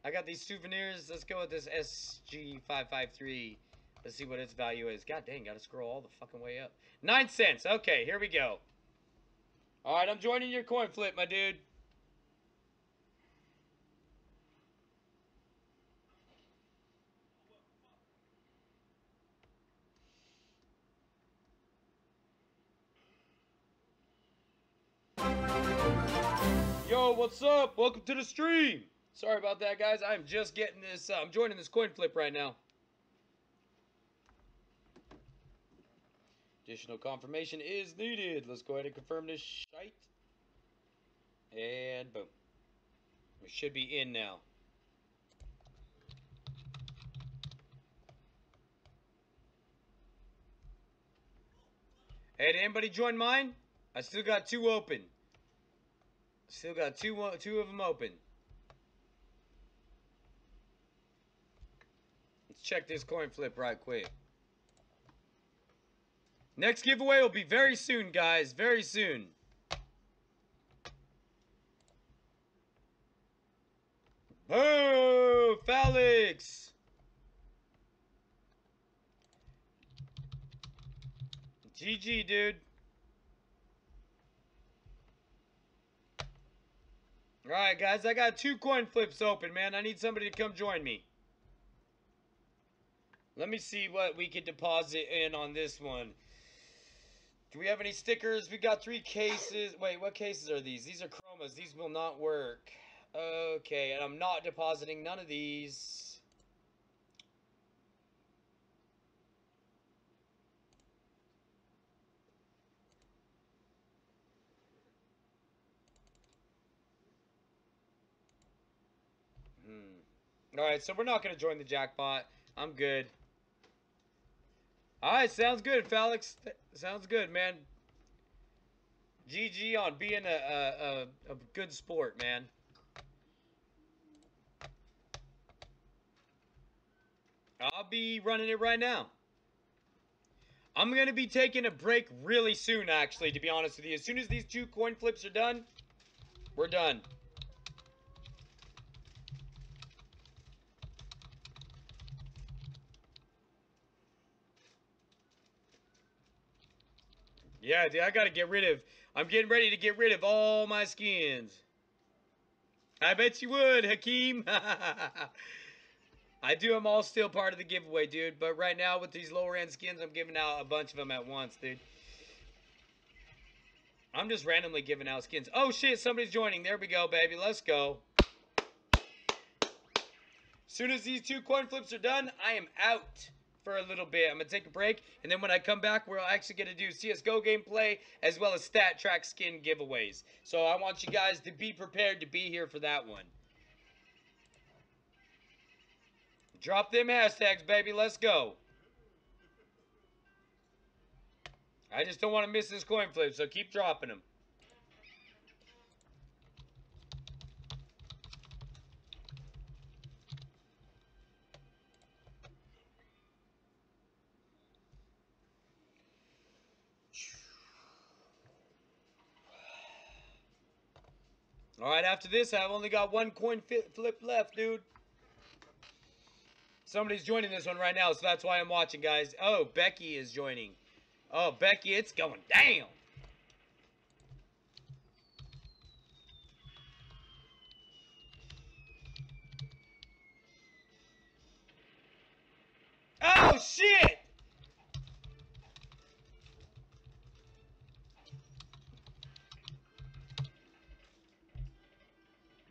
I got these souvenirs. Let's go with this SG553. Let's see what its value is. God dang, gotta scroll all the fucking way up. 9 cents. Okay, here we go. Alright, I'm joining your coin flip, my dude. Yo, what's up? Welcome to the stream. Sorry about that, guys. I'm just getting this. I'm joining this coin flip right now. Additional confirmation is needed. Let's go ahead and confirm this shite. And boom. We should be in now. Hey, did anybody join mine? I still got 2 open. Still got two of them open. Let's check this coin flip right quick. Next giveaway will be very soon, guys. Very soon. Oh, Phalix. GG, dude. Alright, guys, I got 2 coin flips open, man. I need somebody to come join me. Let me see what we can deposit in on this one. Do we have any stickers? We got 3 cases. Wait, what cases are these? These are chromas. These will not work. Okay, and I'm not depositing none of these. Alright, so we're not going to join the jackpot. I'm good. Alright, sounds good, Phalix. Sounds good, man. GG on being a good sport, man. I'll be running it right now. I'm going to be taking a break really soon, actually, to be honest with you. As soon as these 2 coin flips are done, we're done. Yeah, dude, I gotta get rid of... I'm getting ready to get rid of all my skins. I bet you would, Hakeem. I do them all still part of the giveaway, dude. But right now, with these lower-end skins, I'm giving out a bunch of them at once, dude. I'm just randomly giving out skins. Oh, shit, somebody's joining. There we go, baby. Let's go. Soon as these 2 coin flips are done, I am out for a little bit. I'm going to take a break, and then when I come back, we're actually going to do CSGO gameplay as well as stat track skin giveaways. So I want you guys to be prepared to be here for that one. Drop them hashtags, baby. Let's go. I just don't want to miss this coin flip, so keep dropping them. Alright, after this, I've only got 1 coin flip left, dude. Somebody's joining this one right now, so that's why I'm watching, guys. Oh, Becky is joining. Oh, Becky, it's going down. Oh, shit!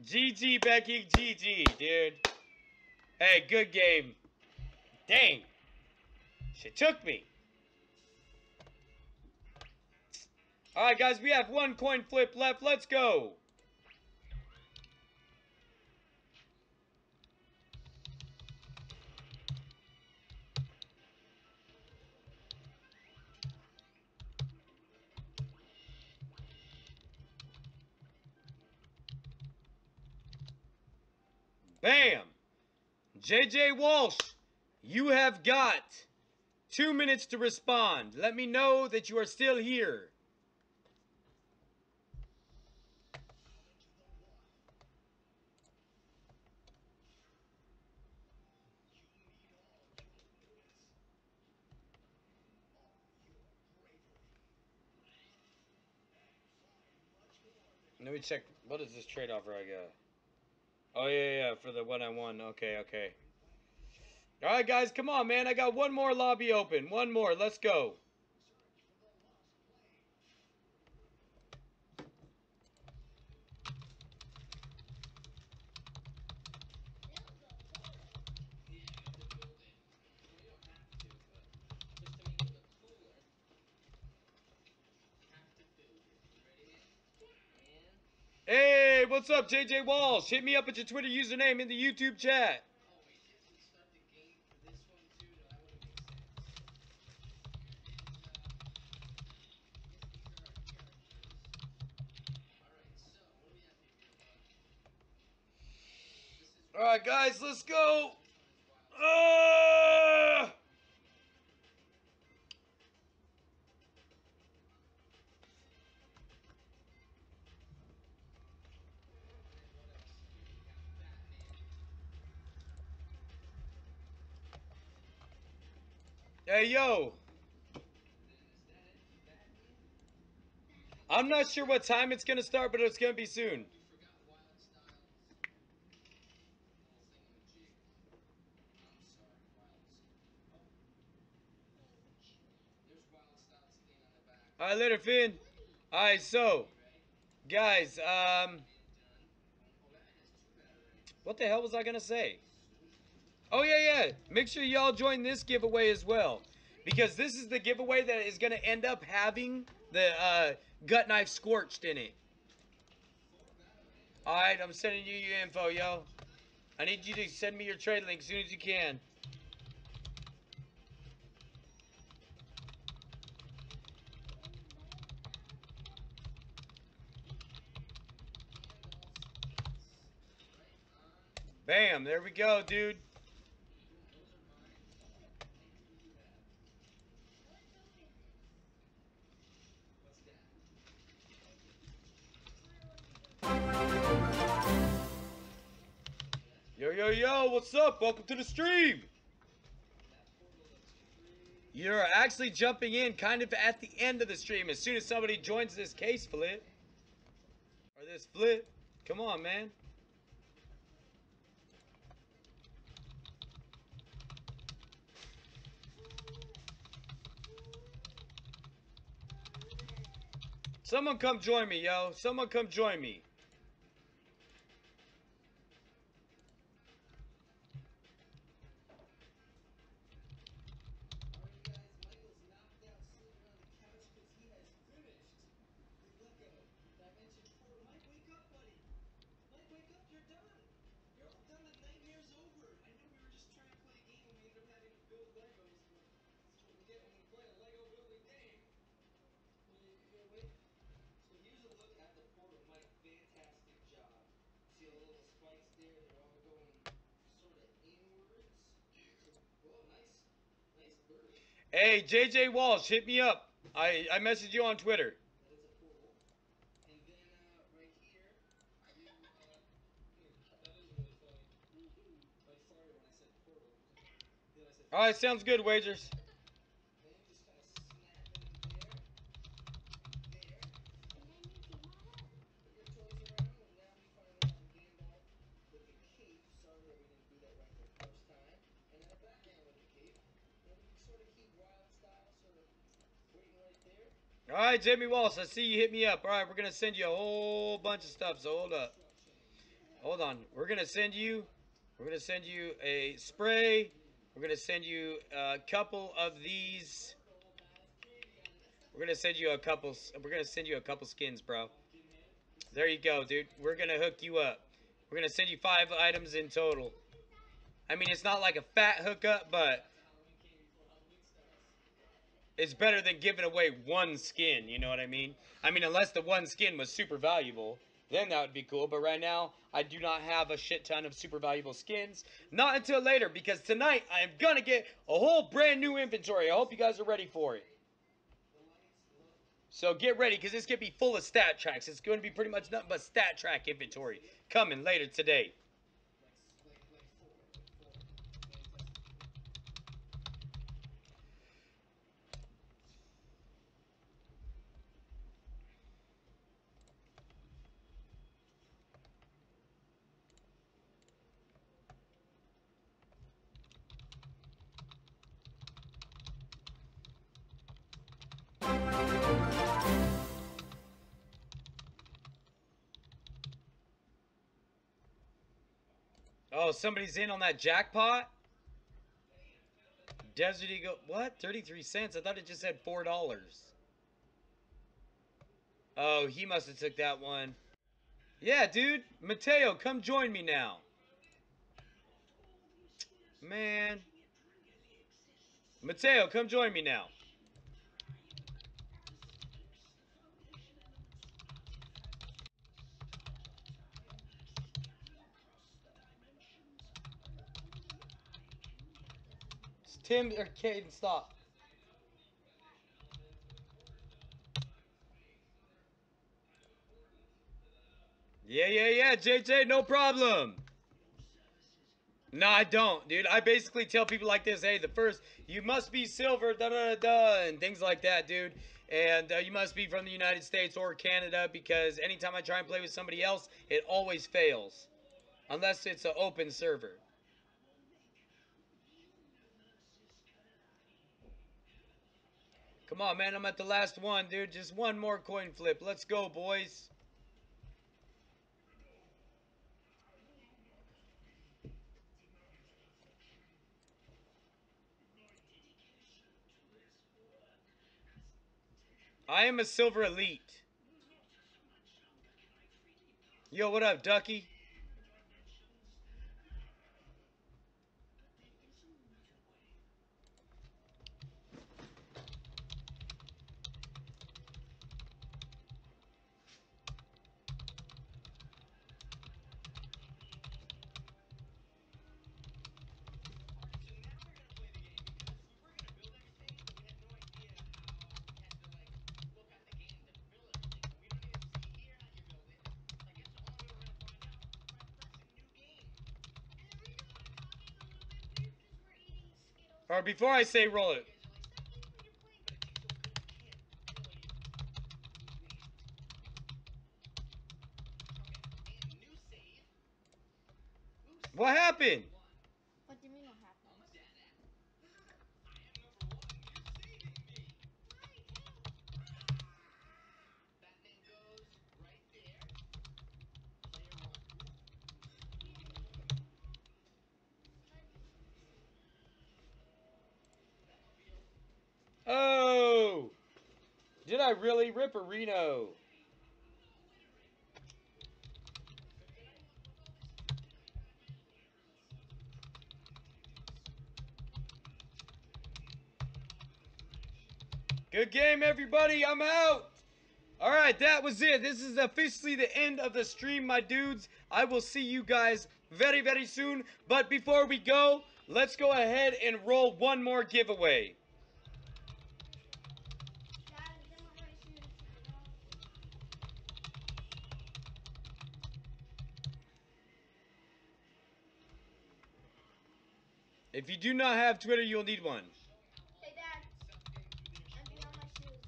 GG, Becky. GG, dude. Hey, good game. Dang. She took me. Alright, guys, we have 1 coin flip left. Let's go. Bam. JJ Walsh, you have got 2 minutes to respond. Let me know that you are still here. Let me check. What is this trade offer I got? Oh, yeah, for the 1-on-1. Okay. All right, guys, come on, man. I got 1 more lobby open. 1 more. Let's go. Hey, what's up, JJ Walsh? Hit me up at your Twitter username in the YouTube chat. All right, guys, let's go. Hey, yo. I'm not sure what time it's going to start, but it's going to be soon. All right, later, Finn. All right, so, guys, what the hell was I going to say? Oh, yeah. Make sure y'all join this giveaway as well. Because this is the giveaway that is going to end up having the gut knife Scorched in it. Alright, I'm sending you your info, yo. I need you to send me your trade link as soon as you can. Bam, there we go, dude. Yo, what's up? Welcome to the stream. You're actually jumping in kind of at the end of the stream as soon as somebody joins this case flip. Or this flip. Come on, man. Someone come join me, yo. Someone come join me. Hey, JJ Walsh, hit me up. I messaged you on Twitter. All right, sounds good, Wagers. All right, Jamie Walsh, I see you hit me up. All right, we're going to send you a whole bunch of stuff, so hold up. Hold on. We're going to send you a spray. We're going to send you a couple of these. We're going to send you a couple skins, bro. There you go, dude. We're going to hook you up. We're going to send you 5 items in total. I mean, it's not like a fat hookup, but it's better than giving away one skin, you know what I mean? I mean, unless the one skin was super valuable, then that would be cool. But right now, I do not have a shit ton of super valuable skins. Not until later, because tonight I am going to get a whole brand new inventory. I hope you guys are ready for it. So get ready, because it's going to be full of stat tracks. It's going to be pretty much nothing but stat track inventory coming later today. Oh, somebody's in on that jackpot? Desert Eagle, what? 33 cents? I thought it just said $4. Oh, he must have took that one. Yeah, dude. Mateo, come join me now. Man. Mateo, come join me now. It's Tim or Caden, stop. Yeah, JJ, no problem. No, I don't, dude. I basically tell people like this, hey, you must be silver, da-da-da-da, and things like that, dude. And you must be from the United States or Canada, because anytime I try and play with somebody else, it always fails. Unless it's an open server. Come on, man, I'm at the last one, dude. Just one more coin flip. Let's go, boys. I am a silver elite. Yo, what up, Ducky? Or before I say roll it. What happened? What do you mean what happened? Oh! Did I really rip a Reno? Good game, everybody. I'm out. All right, that was it. This is officially the end of the stream, my dudes. I will see you guys very, very soon. But before we go, let's go ahead and roll one more giveaway. If you do not have Twitter, you'll need one. Hey, Dad. Empty on my shoes.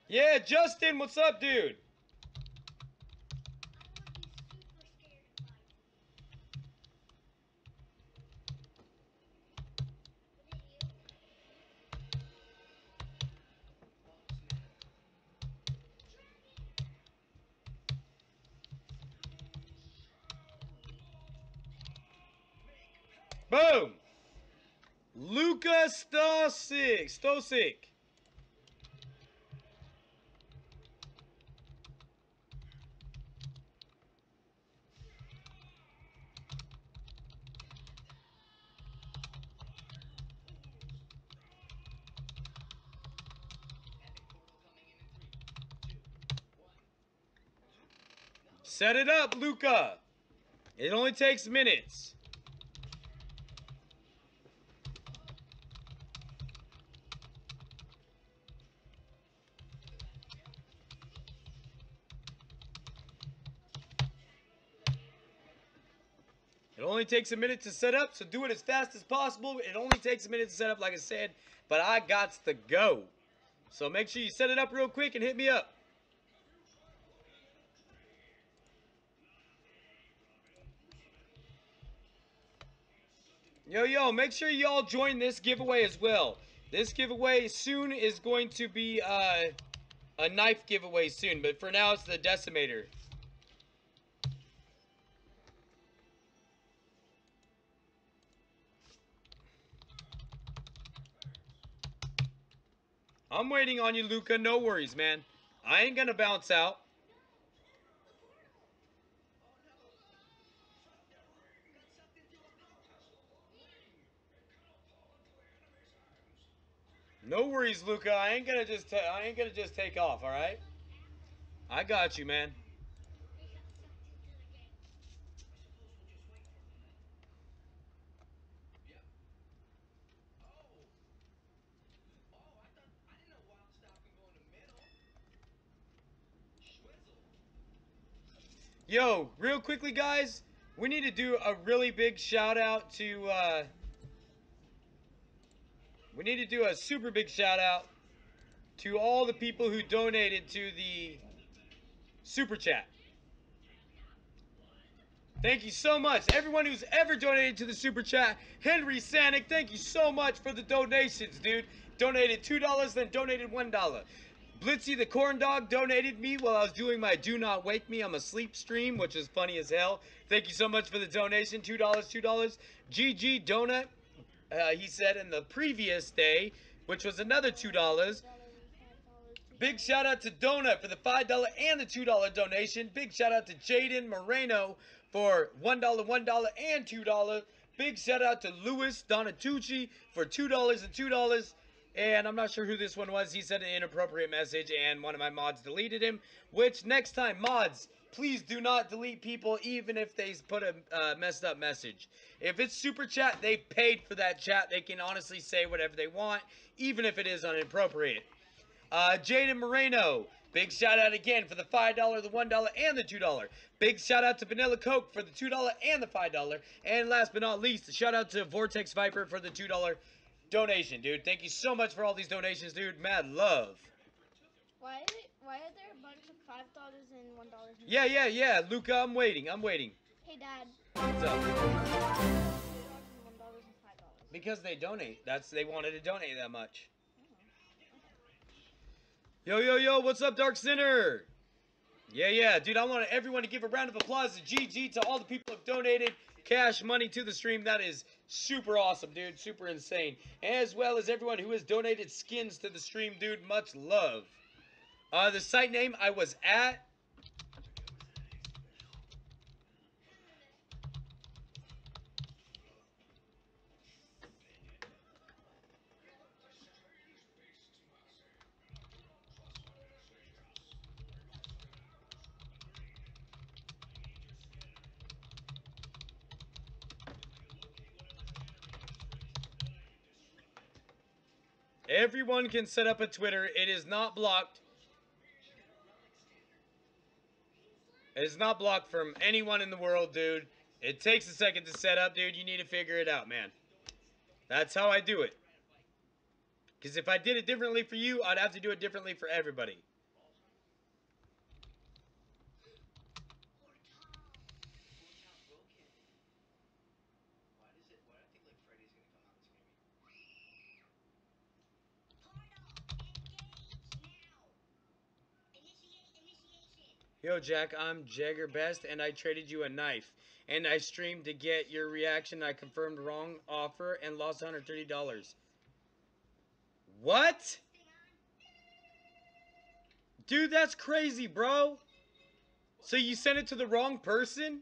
Yeah, Justin, what's up, dude? Boom! Luka Stosic. Set it up, Luka. It only takes minutes. It only takes a minute to set up, so do it as fast as possible. It only takes a minute to set up, like I said, but I gots to go. So make sure you set it up real quick and hit me up. Yo, make sure y'all join this giveaway as well. This giveaway soon is going to be a knife giveaway soon, but for now it's the Decimator. I'm waiting on you, Luka. No worries, man. I ain't gonna bounce out. No worries, Luka. I ain't gonna just take off. All right. I got you, man. Yo, real quickly, guys, we need to do a really big shout out to. We need to do a super big shout out to all the people who donated to the super chat. Thank you so much. Everyone who's ever donated to the super chat. Henry Sanic, thank you so much for the donations, dude. Donated $2, then donated $1. Blitzy the Corn Dog donated me while I was doing my Do Not Wake Me, I'm Asleep stream, which is funny as hell. Thank you so much for the donation. $2. GG Donut, he said in the previous day, which was another $2. Big shout out to Donut for the $5 and the $2 donation. Big shout out to Jaden Moreno for $1, $1, and $2. Big shout out to Luis Donatucci for $2 and $2. And I'm not sure who this one was. He sent an inappropriate message and one of my mods deleted him. Which next time, mods, please do not delete people even if they put a messed up message. If it's super chat, they paid for that chat. They can honestly say whatever they want, even if it is inappropriate. Jaden Moreno, big shout out again for the $5, the $1, and the $2. Big shout out to Vanilla Coke for the $2 and the $5. And last but not least, shout out to Vortex Viper for the $2 donation, dude. Thank you so much for all these donations, dude. Mad love. Why are there a bunch of $5 and $1? Yeah. Luca, I'm waiting. Hey, Dad. What's up? $2 and $5. Because they donate. They wanted to donate that much. Yo, what's up, Dark Sinner? Yeah, dude, I want everyone to give a round of applause to GG to all the people who have donated cash money to the stream. That is super awesome, dude. Super insane. As well as everyone who has donated skins to the stream, dude. Much love. The site name I was at. Everyone can set up a Twitter. It is not blocked. It's not blocked from anyone in the world, dude. It takes a second to set up, dude. You need to figure it out, man. That's how I do it. Because if I did it differently for you, I'd have to do it differently for everybody. Yo, Jack, I'm Jagger Best, and I traded you a knife. And I streamed to get your reaction. I confirmed wrong offer and lost $130. What? Dude, that's crazy, bro. So you sent it to the wrong person?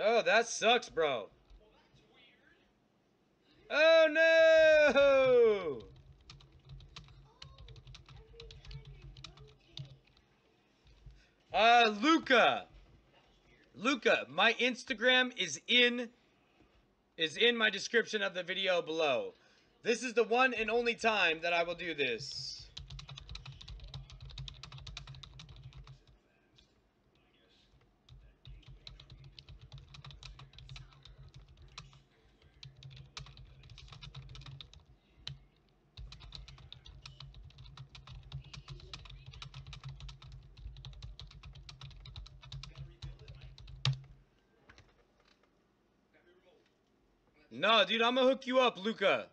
Oh, that sucks, bro. Oh, no! Luca. Luca, my Instagram is in my description of the video below. This is the one and only time that I will do this. No, dude, I'm gonna hook you up, Luca.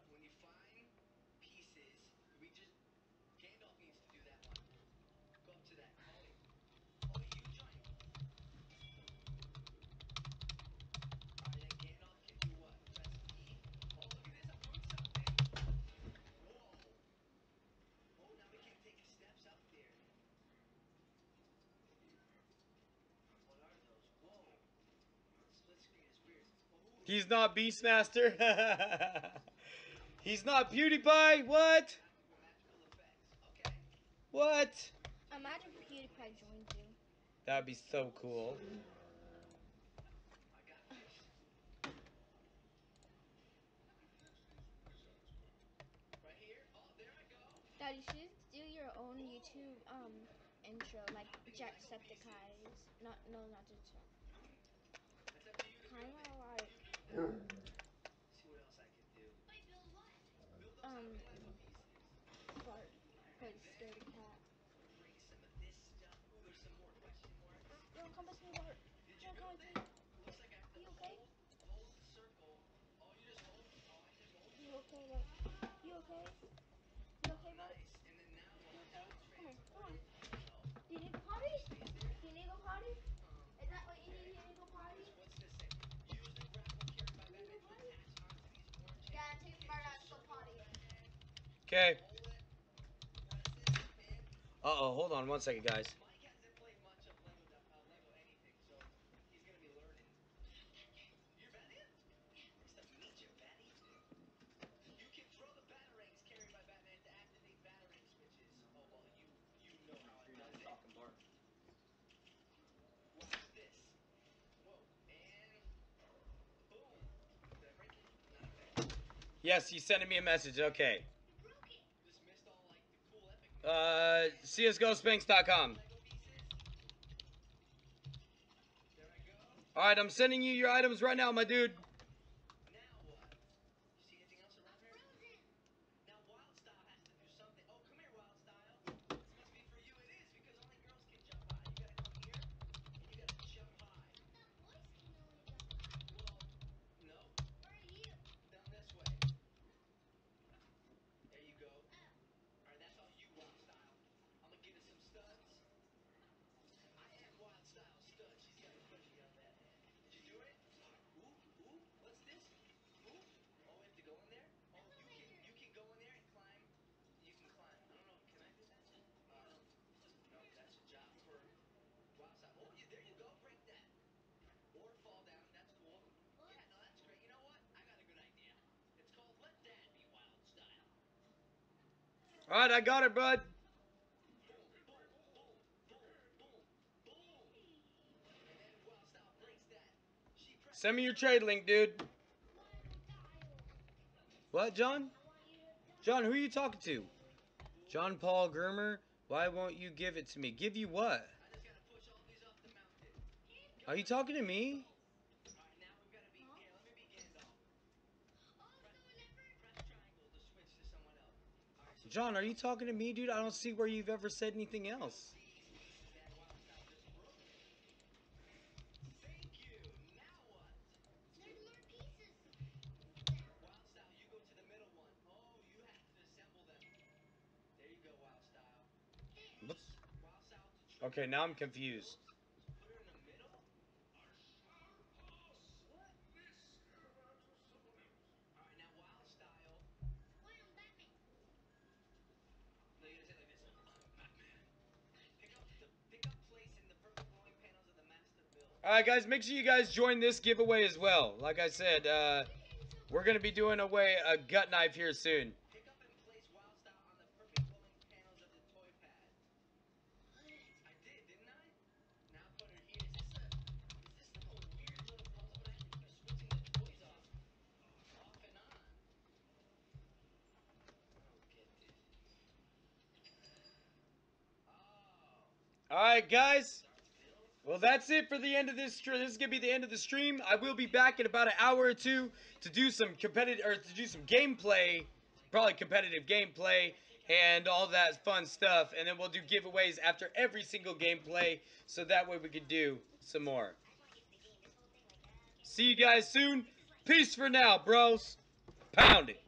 He's not Beastmaster. He's not PewDiePie. What? What? Imagine PewDiePie joined you. That'd be so cool. Dad, you should do your own YouTube intro, like Jacksepticeye's. Not kind of like Bart, cause scared of cat. You don't come with me, Bart. You don't come with me. You okay? You okay, Bart? You okay? You okay, Bart? You okay? Come here, come on. Do you need to potty? Do you need to go potty? Is that what you need? You need to go potty? You need to go potty? Yeah, take Bart out to go potty. Okay. Uh-oh, hold on one second, guys. Yes, he's sending me a message. Okay. CSGOSpanks.com. Alright, I'm sending you your items right now, my dude. All right, I got it, bud. Send me your trade link, dude. What, John? John, who are you talking to? John Paul Germer? Why won't you give it to me? Give you what? Are you talking to me? John, are you talking to me, dude? I don't see where you've ever said anything else. There's more pieces. What? Okay, now I'm confused. Why I'm Batman? Alright, guys, make sure you guys join this giveaway as well. Like I said, we're going to be doing away a gut knife here soon. Alright, guys. Well, that's it for the end of this stream. This is going to be the end of the stream. I will be back in about an hour or two to do some competitive, or to do some gameplay. Probably competitive gameplay and all that fun stuff. And then we'll do giveaways after every single gameplay, so that way we can do some more. See you guys soon. Peace for now, bros. Pound it.